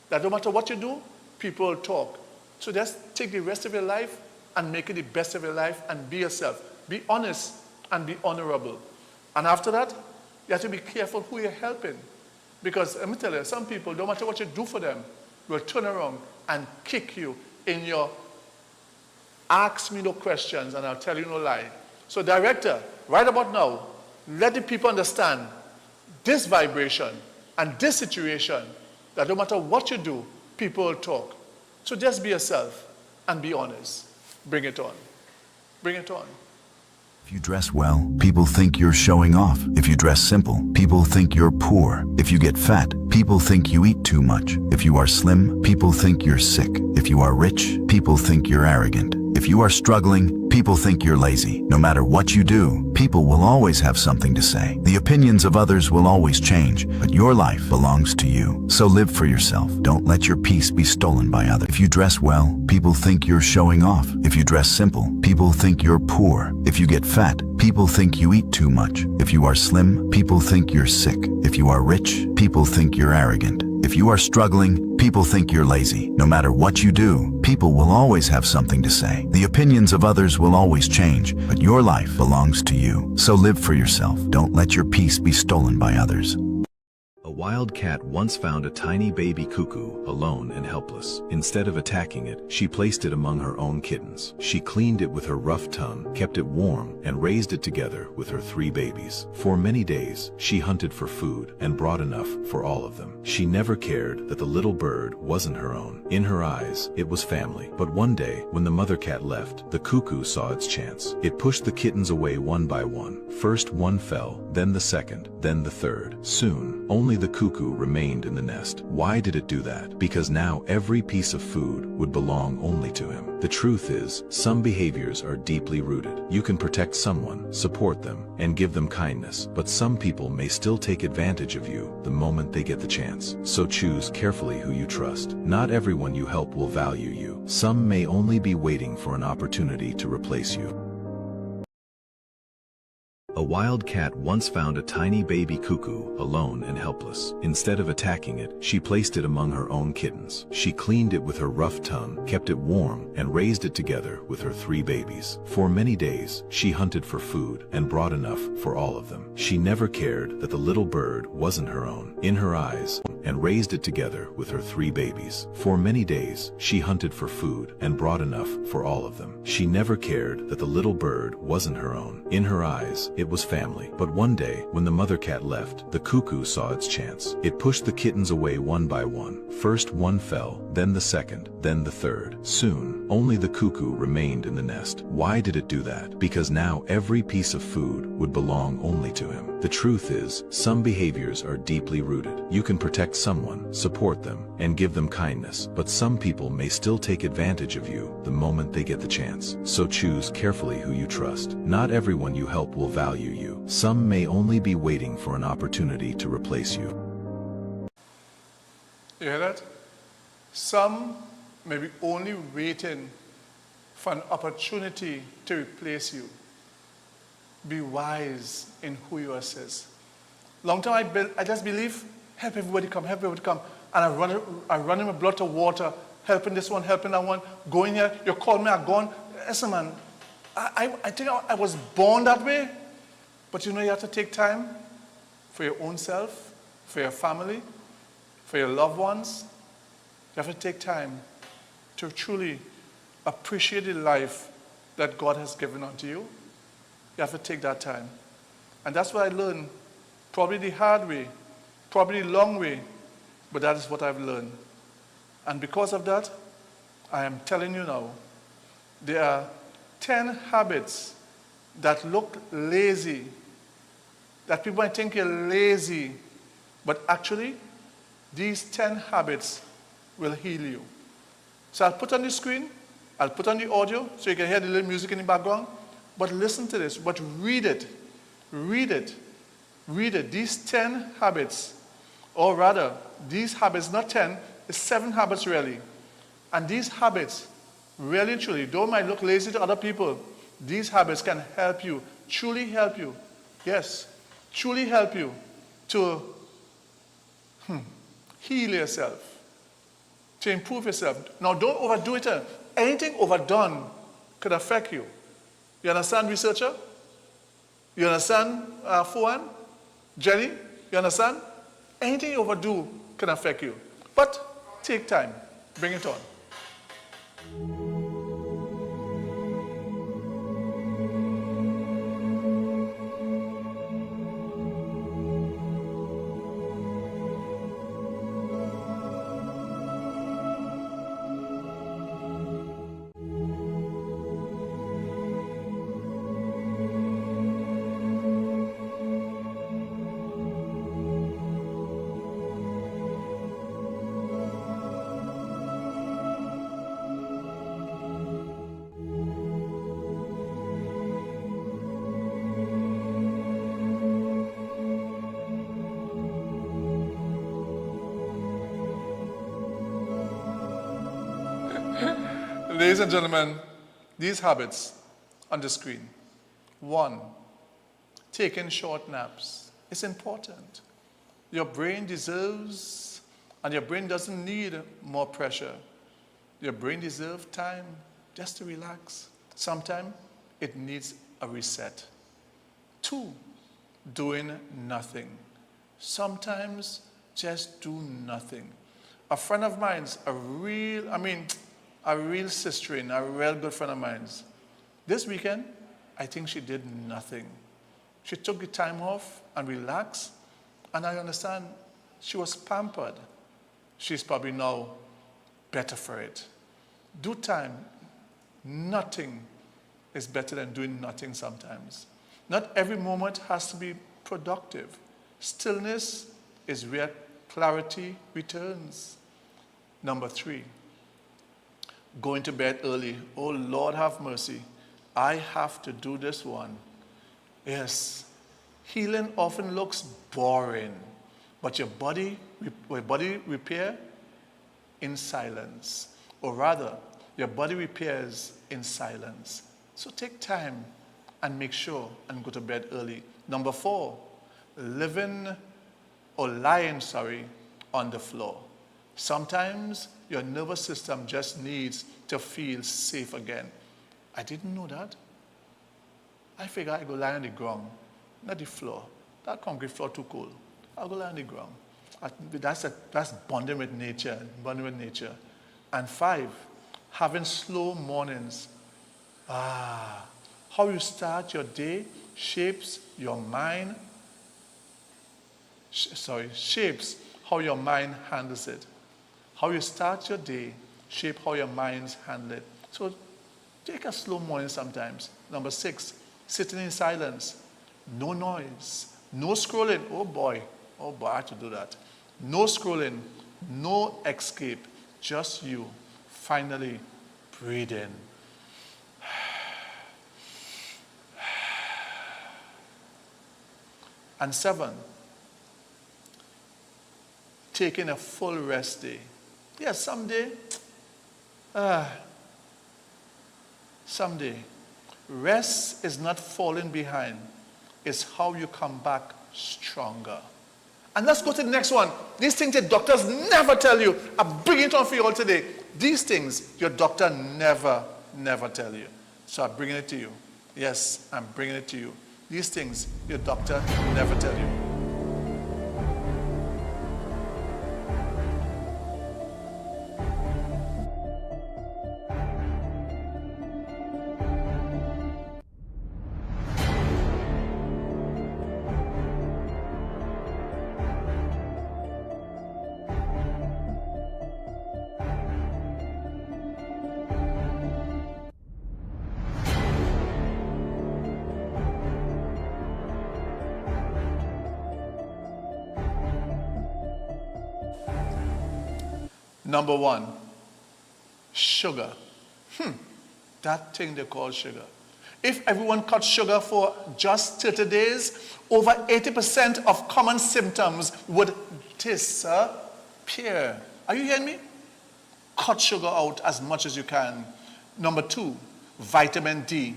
that no matter what you do, people will talk. So just take the rest of your life and make it the best of your life and be yourself. Be honest and be honorable. And after that, you have to be careful who you're helping. Because let me tell you, some people, no matter what you do for them, will turn around and kick you in your ask me no questions and I'll tell you no lie. So director, right about now, let the people understand this vibration and this situation, that no matter what you do, people will talk. So just be yourself and be honest. Bring it on. Bring it on. If you dress well, people think you're showing off. If you dress simple, people think you're poor. If you get fat, people think you eat too much. If you are slim, people think you're sick. If you are rich, people think you're arrogant. If you are struggling, people think you're lazy. No matter what you do, people will always have something to say. The opinions of others will always change, but your life belongs to you. So live for yourself. Don't let your peace be stolen by others. If you dress well, people think you're showing off. If you dress simple, people think you're poor. If you get fat, people think you eat too much. If you are slim, people think you're sick. If you are rich, people think you're arrogant. If you are struggling, people think you're lazy. No matter what you do, people will always have something to say. The opinions of others will always change, but your life belongs to you. So live for yourself. Don't let your peace be stolen by others. A wild cat once found a tiny baby cuckoo, alone and helpless. Instead of attacking it, she placed it among her own kittens. She cleaned it with her rough tongue, kept it warm, and raised it together with her 3 babies. For many days, she hunted for food and brought enough for all of them. She never cared that the little bird wasn't her own. In her eyes, it was family. But one day, when the mother cat left, the cuckoo saw its chance. It pushed the kittens away one by one. First one fell, then the second, then the third. Soon, only the cuckoo remained in the nest. Why did it do that? Because now every piece of food would belong only to him. The truth is, some behaviors are deeply rooted. You can protect someone, support them, and give them kindness, but some people may still take advantage of you the moment they get the chance. So choose carefully who you trust. Not everyone you help will value you. Some may only be waiting for an opportunity to replace you. A wild cat once found a tiny baby cuckoo, alone and helpless. Instead of attacking it, she placed it among her own kittens. She cleaned it with her rough tongue, kept it warm, and raised it together with her 3 babies. For many days, she hunted for food and brought enough for all of them. She never cared that the little bird wasn't her own. In her eyes, and raised it together with her 3 babies. For many days, she hunted for food and brought enough for all of them. She never cared that the little bird wasn't her own. In her eyes, it was family. But one day, when the mother cat left, the cuckoo saw its chance. It pushed the kittens away one by one. First one fell, then the second, then the third. Soon, only the cuckoo remained in the nest. Why did it do that? Because now every piece of food would belong only to him. The truth is, some behaviors are deeply rooted. You can protect someone, support them, and give them kindness, but some people may still take advantage of you the moment they get the chance. So choose carefully who you trust. Not everyone you help will value you. Some may only be waiting for an opportunity to replace you. You hear that? Some may be only waiting for an opportunity to replace you. Be wise in who you assist. Long time I just believe, help everybody come. And I run in my blood to water, helping this one, helping that one, going here, you call me, I'm gone. Listen, man, I think I was born that way, but you know you have to take time for your own self, for your family, for your loved ones. You have to take time to truly appreciate the life that God has given unto you. You have to take that time. And that's what I learned, probably the hard way, probably the long way, but that is what I've learned. And because of that, I am telling you now, there are 10 habits that look lazy, that people might think you're lazy, but actually, these 10 habits will heal you. So I'll put on the screen, I'll put on the audio so you can hear the little music in the background, but listen to this, but read it. Read it. Read it. These 10 habits, or rather, these habits, not 10, it's 7 habits really. And these habits, really truly, though might look lazy to other people, these habits can help you, truly help you. Yes, truly help you to heal yourself, to improve yourself. Now, don't overdo it. Anything overdone could affect you. You understand, researcher? You understand, Fuan? Jenny? You understand? Anything you overdo can affect you. But take time. Bring it on. Ladies and gentlemen, these habits on the screen. 1, taking short naps. It's important. Your brain deserves, and your brain doesn't need more pressure. Your brain deserves time just to relax. Sometimes it needs a reset. 2, doing nothing. Sometimes just do nothing. A friend of mine's, a real sister-in, a real good friend of mine's. This weekend, I think she did nothing. She took the time off and relaxed, and I understand she was pampered. She's probably now better for it. Do time. Nothing is better than doing nothing sometimes. Not every moment has to be productive. Stillness is where clarity returns. Number 3, going to bed early. Oh, Lord have mercy. I have to do this one. Yes, healing often looks boring, but your body repair in silence. Or rather, your body repairs in silence. So take time and make sure and go to bed early. Number 4, lying on the floor. Sometimes your nervous system just needs to feel safe again. I didn't know that. I figured I'd go lie on the ground, not the floor. That concrete floor too cold. I'll go lie on the ground. That's bonding with nature. And 5, having slow mornings. How you start your day shapes your mind. Shapes how your mind handles it. How you start your day shape how your minds handle it. So take a slow morning sometimes. Number 6, sitting in silence. No noise. No scrolling. Oh boy, I have to do that. No scrolling. No escape. Just you. Finally, breathe in. And 7, taking a full rest day. Yes, someday, someday. Rest is not falling behind. It's how you come back stronger. And let's go to the next one. These things that doctors never tell you. I'm bringing it on for you all today. These things your doctor never tell you. So I'm bringing it to you. Yes, I'm bringing it to you. These things your doctor never tell you. Number one, sugar. That thing they call sugar. If everyone cut sugar for just 30 days, over 80% of common symptoms would disappear. Are you hearing me? Cut sugar out as much as you can. Number two, vitamin D.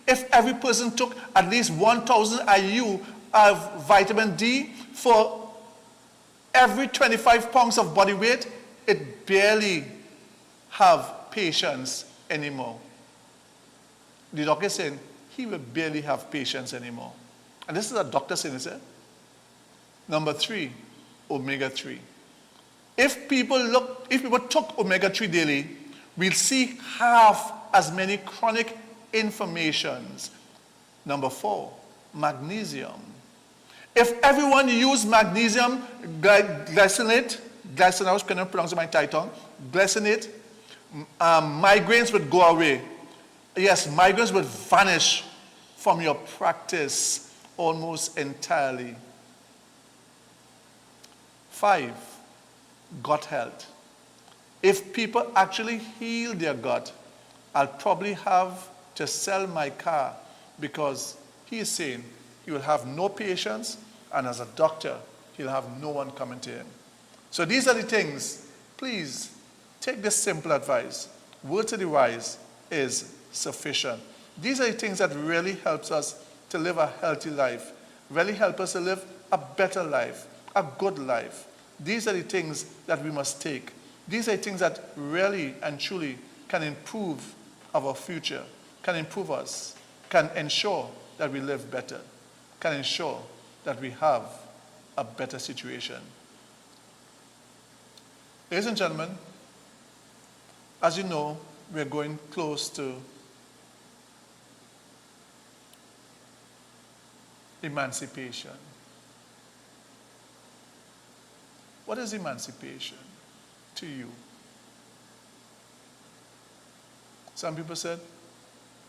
If every person took at least 1,000 IU of vitamin D for every 25 pounds of body weight, it barely have patience anymore. The doctor is saying he will barely have patience anymore. And this is a doctor saying, is it? Number three, omega-3. If people took omega-3 daily, we'll see half as many chronic inflammations. Number four, magnesium. If everyone used magnesium glycinate, I was going to pronounce my title, glycinate, migraines would go away. Yes, migraines would vanish from your practice almost entirely. 5, gut health. If people actually heal their gut, I'll probably have to sell my car, because he is saying he will have no patients, and as a doctor, he'll have no one coming to him. So these are the things. Please take this simple advice. Word to the wise is sufficient. These are the things that really helps us to live a healthy life, really help us to live a better life, a good life. These are the things that we must take. These are the things that really and truly can improve our future, can improve us, can ensure that we live better, can ensure that we have a better situation. Ladies and gentlemen, as you know, we're going close to emancipation. What is emancipation to you? Some people said,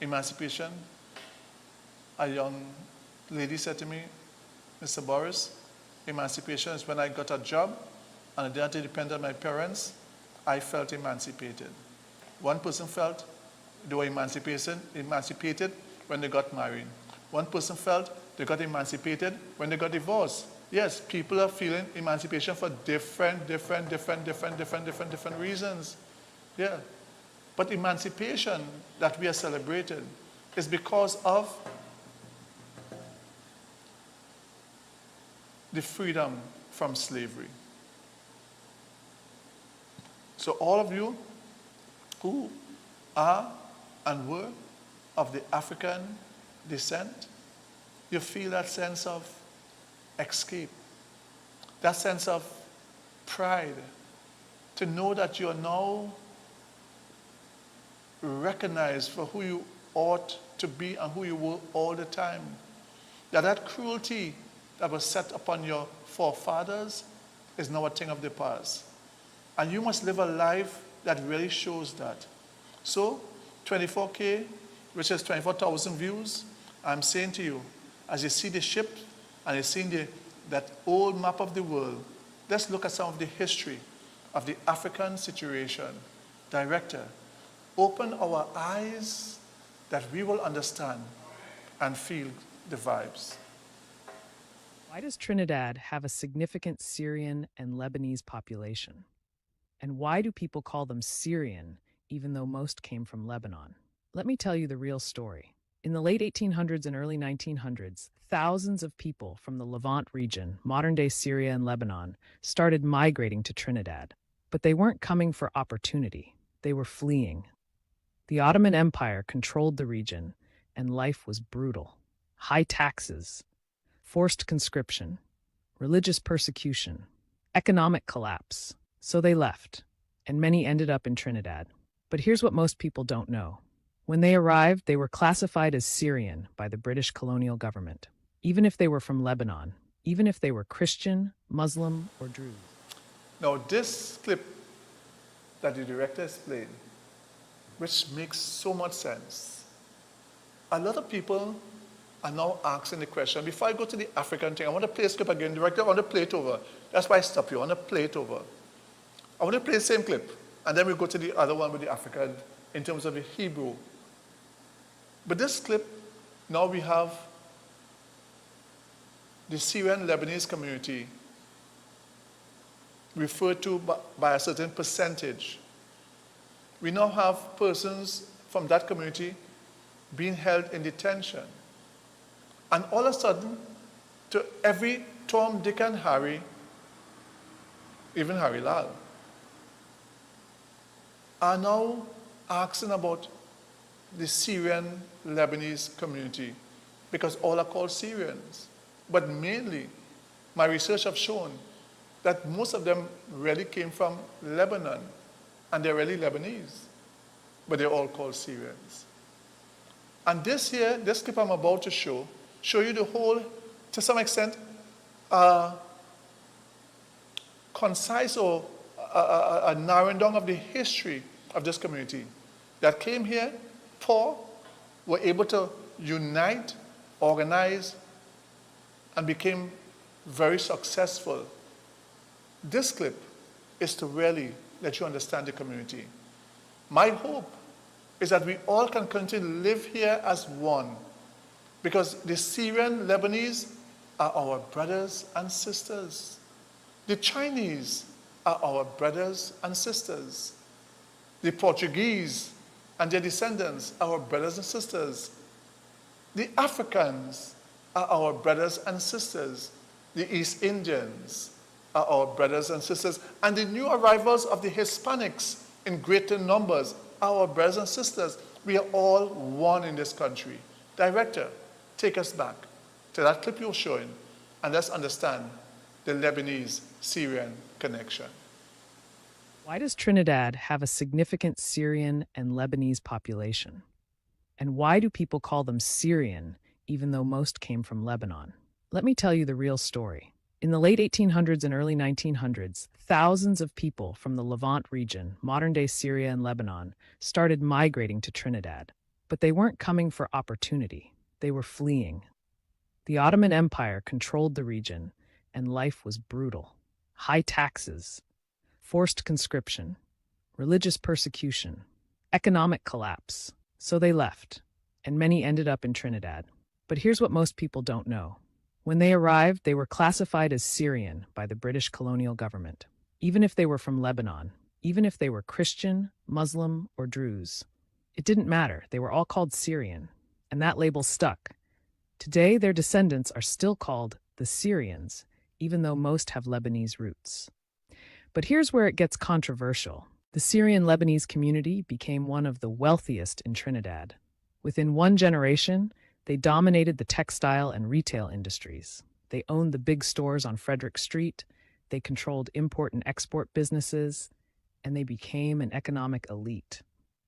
emancipation. A young lady said to me, Mr. Boris, emancipation is when I got a job and I didn't have to depend on my parents. I felt emancipated. One person felt they were emancipated when they got married. One person felt they got emancipated when they got divorced. Yes, people are feeling emancipation for different reasons. Yeah. But emancipation that we are celebrating is because of the freedom from slavery. So all of you who are and were of the African descent, you feel that sense of escape, that sense of pride, to know that you are now recognized for who you ought to be and who you were all the time. That cruelty that was set upon your forefathers is now a thing of the past. And you must live a life that really shows that. So, 24K, which is 24,000 views, I'm saying to you, as you see the ship and you see that old map of the world, let's look at some of the history of the African situation. Director, open our eyes that we will understand and feel the vibes. Why does Trinidad have a significant Syrian and Lebanese population? And why do people call them Syrian, even though most came from Lebanon? Let me tell you the real story. In the late 1800s and early 1900s, thousands of people from the Levant region, modern-day Syria and Lebanon, started migrating to Trinidad. But they weren't coming for opportunity. They were fleeing. The Ottoman Empire controlled the region, and life was brutal. High taxes, forced conscription, religious persecution, economic collapse. So they left, and many ended up in Trinidad. But here's what most people don't know. When they arrived, they were classified as Syrian by the British colonial government, even if they were from Lebanon, even if they were Christian, Muslim, or Druze. Now, this clip that the director explained, which makes so much sense, a lot of people are now asking the question. Before I go to the African thing, I want to play this clip again. Director, I want to play it over. That's why I stop you. I want to play it over. I want to play the same clip, and then we go to the other one with the African in terms of the Hebrew. But this clip, now we have the Syrian Lebanese community referred to by a certain percentage. We now have persons from that community being held in detention. And all of a sudden, to every Tom, Dick, and Harry, even Harry Lal, are now asking about the Syrian Lebanese community, because all are called Syrians. But mainly, my research have shown that most of them really came from Lebanon, and they're really Lebanese, but they're all called Syrians. And this clip I'm about to show you the whole, to some extent, concise or a narrowing down of the history of this community that came here poor, were able to unite, organize, and became very successful. This clip is to really let you understand the community. My hope is that we all can continue to live here as one, because the Syrian Lebanese are our brothers and sisters. The Chinese are our brothers and sisters. The Portuguese and their descendants are our brothers and sisters. The Africans are our brothers and sisters. The East Indians are our brothers and sisters. And the new arrivals of the Hispanics in greater numbers are our brothers and sisters. We are all one in this country. Director, take us back to that clip you were showing, and let's understand the Lebanese-Syrian connection. Why does Trinidad have a significant Syrian and Lebanese population? And why do people call them Syrian, even though most came from Lebanon? Let me tell you the real story. In the late 1800s and early 1900s, thousands of people from the Levant region, modern-day Syria and Lebanon, started migrating to Trinidad. But they weren't coming for opportunity. They were fleeing. The Ottoman Empire controlled the region, and life was brutal. High taxes, forced conscription, religious persecution, economic collapse. So they left, and many ended up in Trinidad. But here's what most people don't know. When they arrived, they were classified as Syrian by the British colonial government, even if they were from Lebanon, even if they were Christian, Muslim, or Druze. It didn't matter. They were all called Syrian, and that label stuck. Today, their descendants are still called the Syrians, even though most have Lebanese roots. But here's where it gets controversial. The Syrian Lebanese community became one of the wealthiest in Trinidad. Within one generation, they dominated the textile and retail industries. They owned the big stores on Frederick Street, they controlled import and export businesses, and they became an economic elite.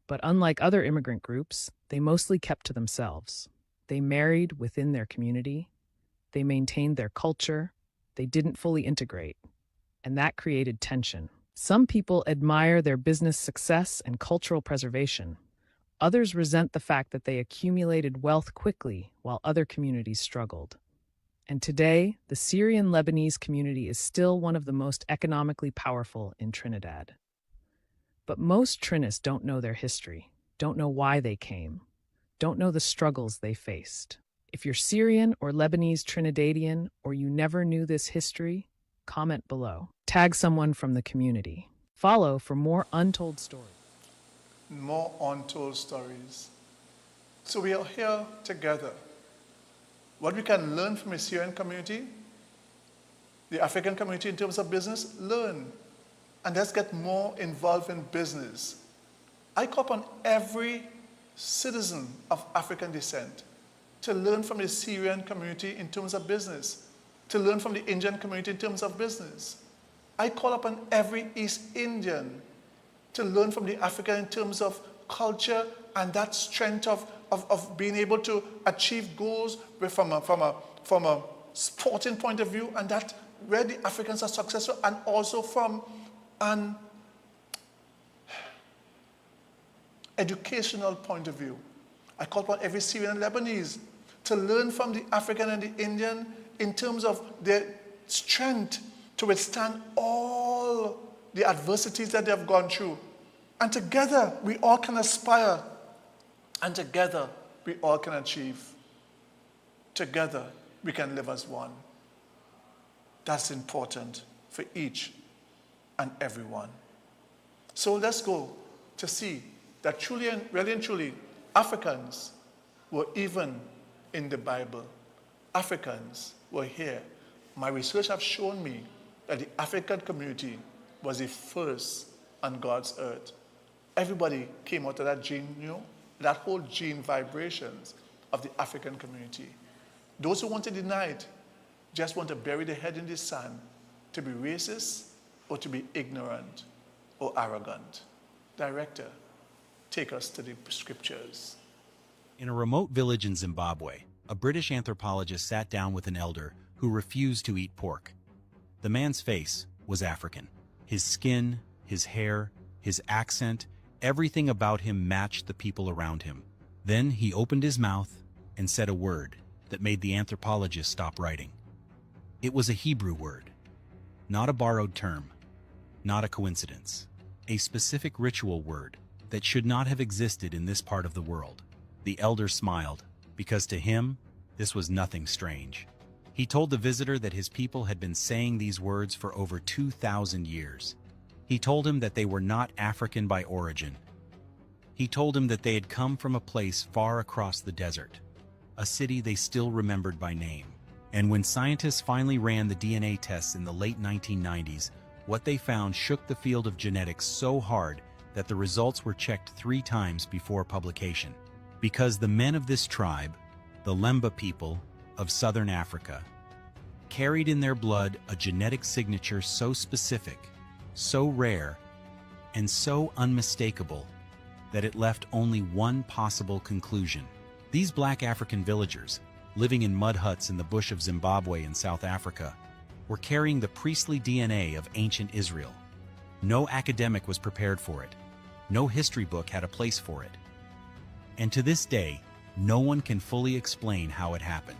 But unlike other immigrant groups, they mostly kept to themselves. They married within their community, they maintained their culture, they didn't fully integrate, and that created tension. Some people admire their business success and cultural preservation. Others resent the fact that they accumulated wealth quickly while other communities struggled. And today, the Syrian Lebanese community is still one of the most economically powerful in Trinidad. But most Trinis don't know their history, don't know why they came, don't know the struggles they faced. If you're Syrian or Lebanese Trinidadian, or you never knew this history, comment below. Tag someone from the community. Follow for more untold stories. More untold stories. So we are here together. What we can learn from the Syrian community, the African community in terms of business, learn. And let's get more involved in business. I call upon every citizen of African descent to learn from the Syrian community in terms of business, to learn from the Indian community in terms of business. I call upon every East Indian to learn from the African in terms of culture and that strength of being able to achieve goals from a sporting point of view, and that where the Africans are successful, and also from an educational point of view. I call upon every Syrian and Lebanese to learn from the African and the Indian in terms of their strength to withstand all the adversities that they have gone through. And together, we all can aspire. And together, we all can achieve. Together, we can live as one. That's important for each and everyone. So let's go to see that truly and really and truly, Africans were even in the Bible. Africans were here. My research has shown me that the African community was the first on God's earth. Everybody came out of that gene, that whole gene vibrations of the African community. Those who want to deny it just want to bury their head in the sand, to be racist or to be ignorant or arrogant. Director, take us to the scriptures. In a remote village in Zimbabwe, a British anthropologist sat down with an elder who refused to eat pork. The man's face was African. His skin, his hair, his accent, everything about him matched the people around him. Then he opened his mouth and said a word that made the anthropologist stop writing. It was a Hebrew word, not a borrowed term, not a coincidence, a specific ritual word that should not have existed in this part of the world. The elder smiled, because to him, this was nothing strange. He told the visitor that his people had been saying these words for over 2,000 years. He told him that they were not African by origin. He told him that they had come from a place far across the desert, a city they still remembered by name. And when scientists finally ran the DNA tests in the late 1990s, what they found shook the field of genetics so hard that the results were checked 3 times before publication. Because the men of this tribe, the Lemba people of southern Africa, carried in their blood a genetic signature so specific, so rare, and so unmistakable that it left only one possible conclusion. These black African villagers, living in mud huts in the bush of Zimbabwe in South Africa, were carrying the priestly DNA of ancient Israel. No academic was prepared for it. No history book had a place for it. And to this day, no one can fully explain how it happened.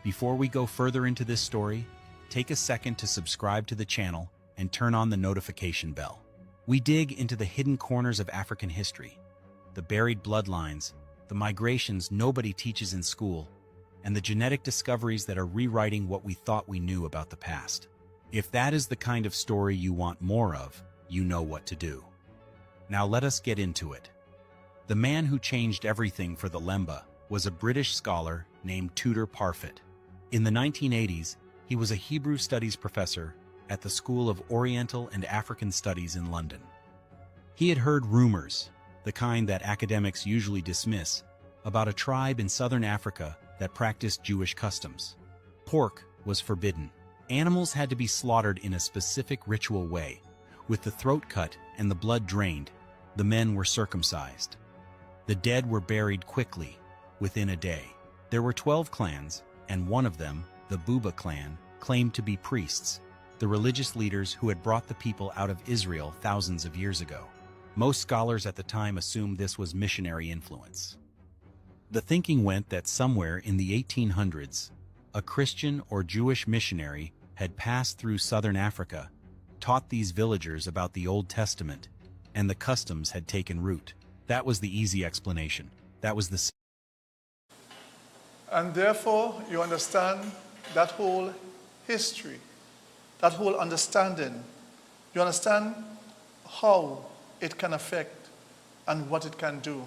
Before we go further into this story, take a second to subscribe to the channel and turn on the notification bell. We dig into the hidden corners of African history, the buried bloodlines, the migrations nobody teaches in school, and the genetic discoveries that are rewriting what we thought we knew about the past. If that is the kind of story you want more of, you know what to do. Now let us get into it. The man who changed everything for the Lemba was a British scholar named Tudor Parfitt. In the 1980s, he was a Hebrew Studies professor at the School of Oriental and African Studies in London. He had heard rumors, the kind that academics usually dismiss, about a tribe in southern Africa that practiced Jewish customs. Pork was forbidden. Animals had to be slaughtered in a specific ritual way. With the throat cut and the blood drained, the men were circumcised. The dead were buried quickly, within a day. There were 12 clans, and one of them, the Buba clan, claimed to be priests, the religious leaders who had brought the people out of Israel thousands of years ago. Most scholars at the time assumed this was missionary influence. The thinking went that somewhere in the 1800s, a Christian or Jewish missionary had passed through southern Africa, taught these villagers about the Old Testament, and the customs had taken root. That was the easy explanation. That was the... And therefore, you understand that whole history, that whole understanding. You understand how it can affect and what it can do.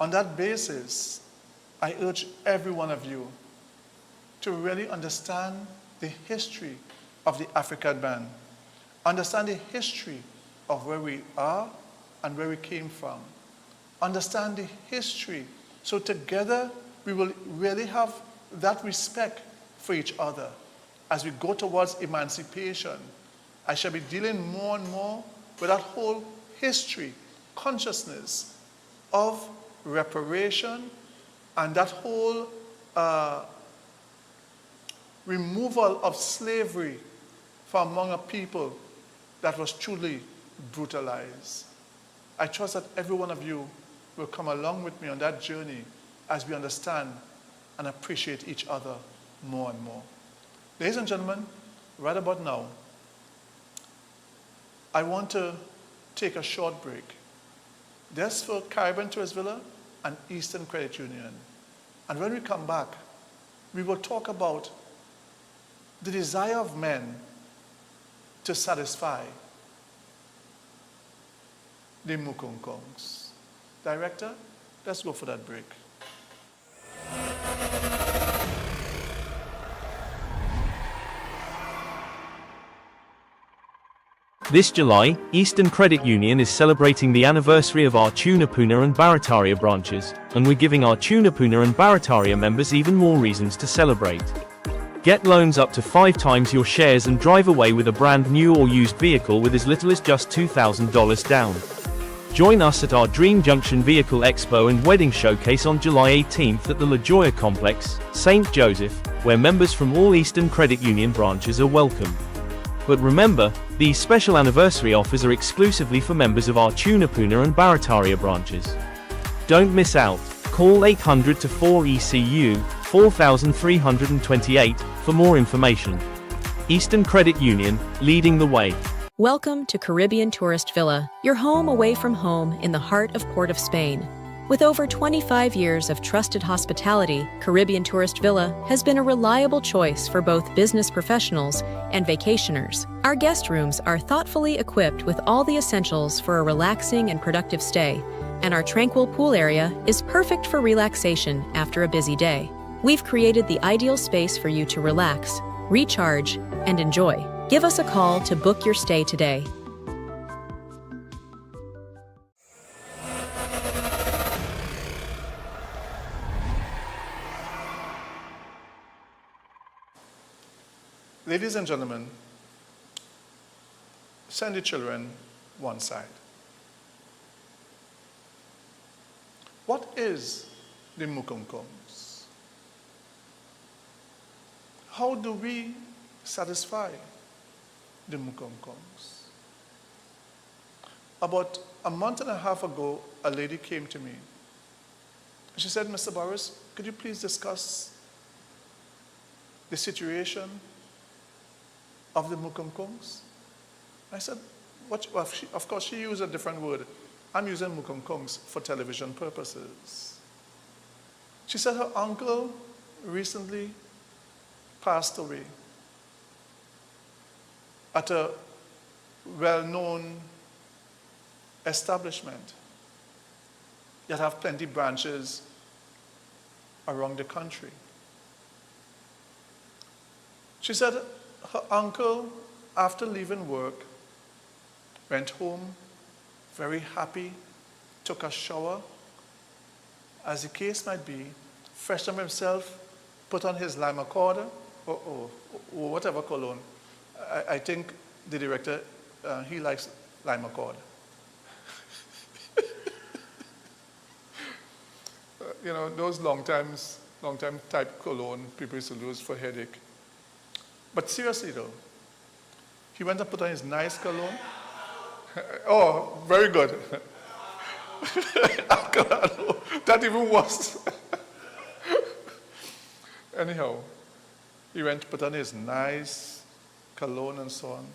On that basis, I urge every one of you to really understand the history of the African man, understand the history of where we are and where we came from, understand the history, so together we will really have that respect for each other. As we go towards emancipation, I shall be dealing more and more with that whole history, consciousness of reparation, and that whole removal of slavery from among a people that was truly brutalized. I trust that every one of you will come along with me on that journey as we understand and appreciate each other more and more. Ladies and gentlemen, right about now, I want to take a short break. That's for Caribbean Tourist Villa and Eastern Credit Union. And when we come back, we will talk about the desire of men to satisfy the Mukunkungs. Director, let's go for that break. This July, Eastern Credit Union is celebrating the anniversary of our Tunapuna and Barataria branches, and we're giving our Tunapuna and Barataria members even more reasons to celebrate. Get loans up to 5 times your shares and drive away with a brand new or used vehicle with as little as just $2,000 down. Join us at our Dream Junction Vehicle Expo and Wedding Showcase on July 18th at the La Jolla Complex, St. Joseph, where members from all Eastern Credit Union branches are welcome. But remember, these special anniversary offers are exclusively for members of our Tunapuna and Barataria branches. Don't miss out. Call 800-4ECU 4328 for more information. Eastern Credit Union, leading the way. Welcome to Caribbean Tourist Villa, your home away from home in the heart of Port of Spain. With over 25 years of trusted hospitality, Caribbean Tourist Villa has been a reliable choice for both business professionals and vacationers. Our guest rooms are thoughtfully equipped with all the essentials for a relaxing and productive stay, and our tranquil pool area is perfect for relaxation after a busy day. We've created the ideal space for you to relax, recharge, and enjoy. Give us a call to book your stay today. Ladies and gentlemen, send the children one side. What is the Mukunkungs? How do we satisfy the Mukunkungs? About a month and a half ago, a lady came to me. She said, Mr. Boris, could you please discuss the situation of the Mukunkungs? I said, what? Well, of course, she used a different word. I'm using Mukunkungs for television purposes. She said her uncle recently passed away at a well-known establishment that have plenty branches around the country. She said her uncle, after leaving work, went home very happy, took a shower, as the case might be, freshened up himself, put on his lime accorder, or whatever cologne. I think the director, he likes lime accord. You know, those long time type cologne people used to use for headache. But seriously though, he went and put on his nice cologne. Oh, very good. That even worse. Anyhow, he went to put on his nice cologne and so on.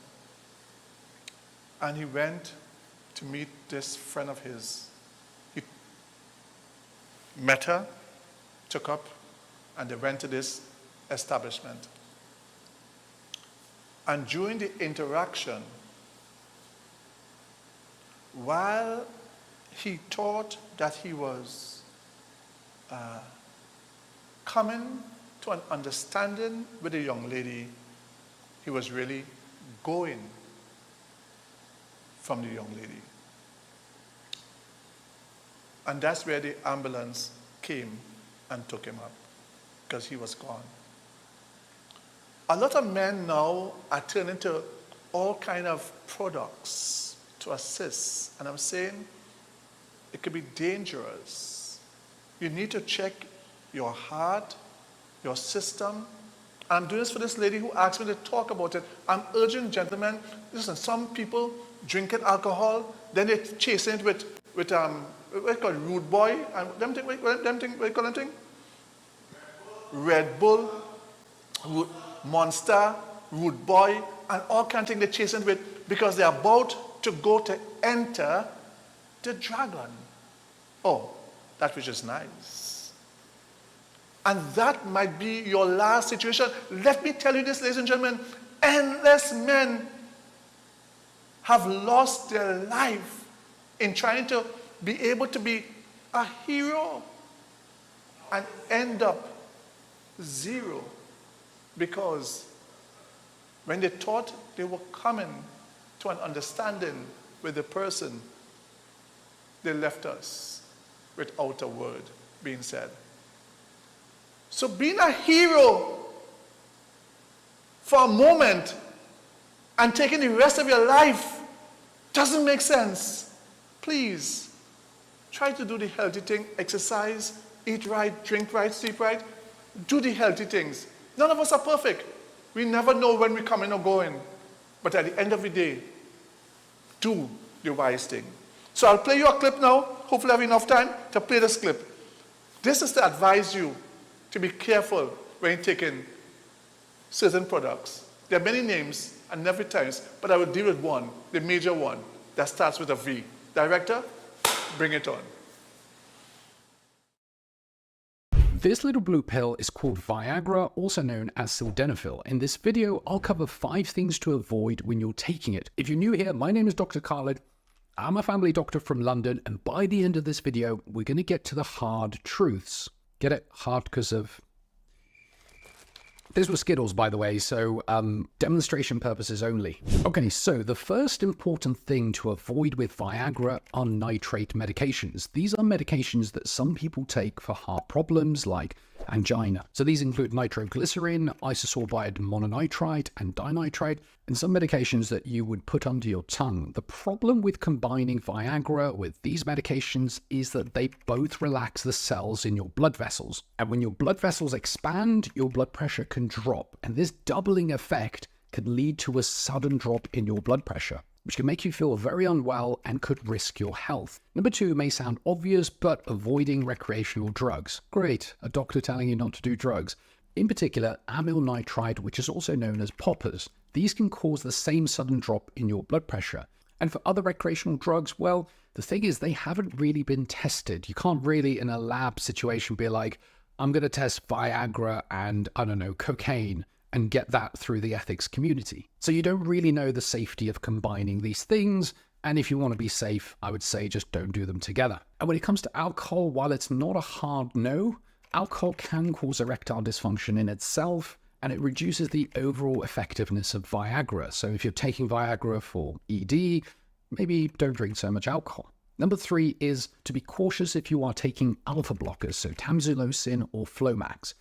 And he went to meet this friend of his. He met her, took up, and they went to this establishment. And during the interaction, while he thought that he was coming to an understanding with a young lady, he was really going from the young lady. And that's where the ambulance came and took him up, because he was gone. A lot of men now are turning to all kind of products to assist. And I'm saying it could be dangerous. You need to check your heart, your system. I'm doing this for this lady who asked me to talk about it. I'm urging gentlemen, listen, some people drinking alcohol, then they chase it with what you call Rude Boy, and what you call them thing? Red Bull, Monster, Rude Boy, and all kind of things they chase it with, because they're about to go to enter the dragon. Oh, that which is nice. And that might be your last situation. Let me tell you this, ladies and gentlemen, endless men have lost their life in trying to be able to be a hero and end up zero, because when they thought they were coming to an understanding with the person, they left us without a word being said. So being a hero for a moment and taking the rest of your life doesn't make sense. Please, try to do the healthy thing, exercise, eat right, drink right, sleep right. Do the healthy things. None of us are perfect. We never know when we're coming or going. But at the end of the day, do the wise thing. So I'll play you a clip now. Hopefully I have enough time to play this clip. This is to advise you to be careful when you're taking certain products. There are many names and every times, but I will deal with one, the major one, that starts with a V. Director, bring it on. This little blue pill is called Viagra, also known as sildenafil. In this video, I'll cover 5 things to avoid when you're taking it. If you're new here, my name is Dr. Khalid. I'm a family doctor from London, and by the end of this video, we're going to get to the hard truths. Get it? Hard because of... These were Skittles, by the way, so demonstration purposes only. Okay, so the first important thing to avoid with Viagra are nitrate medications. These are medications that some people take for heart problems like angina. So these include nitroglycerin, isosorbide mononitrate, and dinitrate, and some medications that you would put under your tongue. The problem with combining Viagra with these medications is that they both relax the cells in your blood vessels. And when your blood vessels expand, your blood pressure can drop. And this doubling effect can lead to a sudden drop in your blood pressure, which can make you feel very unwell and could risk your health. Number 2 may sound obvious, but avoiding recreational drugs. Great, a doctor telling you not to do drugs. In particular, amyl nitrite, which is also known as poppers. These can cause the same sudden drop in your blood pressure. And for other recreational drugs, well, the thing is they haven't really been tested. You can't really, in a lab situation, be like, I'm going to test Viagra and, I don't know, cocaine, and get that through the ethics community. So you don't really know the safety of combining these things, and if you want to be safe, I would say just don't do them together. And when it comes to alcohol, while it's not a hard no, alcohol can cause erectile dysfunction in itself, and it reduces the overall effectiveness of Viagra. So if you're taking Viagra for ED, maybe don't drink so much alcohol. Number 3 is to be cautious if you are taking alpha blockers, so tamsulosin or Flomax.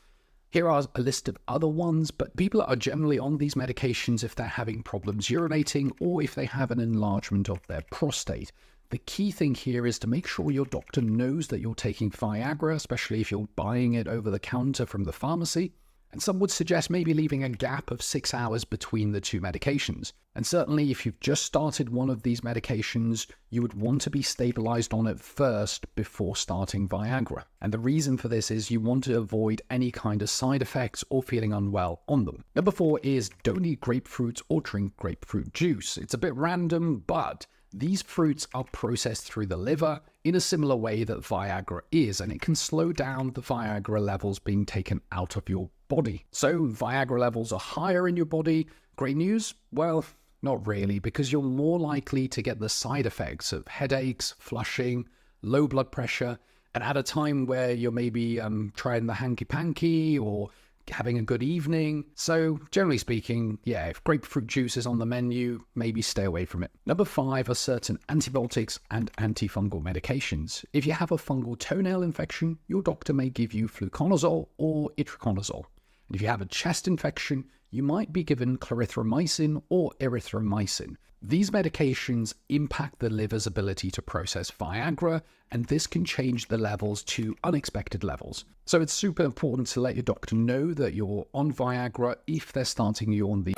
Here are a list of other ones, but people are generally on these medications if they're having problems urinating or if they have an enlargement of their prostate. The key thing here is to make sure your doctor knows that you're taking Viagra, especially if you're buying it over the counter from the pharmacy. And some would suggest maybe leaving a gap of 6 hours between the 2 medications. And certainly if you've just started one of these medications, you would want to be stabilized on it first before starting Viagra. And the reason for this is you want to avoid any kind of side effects or feeling unwell on them. Number 4 is don't eat grapefruits or drink grapefruit juice. It's a bit random, but these fruits are processed through the liver in a similar way that Viagra is, and it can slow down the Viagra levels being taken out of your body. So Viagra levels are higher in your body. Great news? Well, not really, because you're more likely to get the side effects of headaches, flushing, low blood pressure, And at a time where you're maybe trying the hanky-panky or having a good evening. So generally speaking, yeah, if grapefruit juice is on the menu, maybe stay away from it. Number 5 are certain antibiotics and antifungal medications. If you have a fungal toenail infection, your doctor may give you fluconazole or itraconazole. And if you have a chest infection, you might be given clarithromycin or erythromycin. These medications impact the liver's ability to process Viagra, and this can change the levels to unexpected levels. So it's super important to let your doctor know that you're on Viagra if they're starting you on the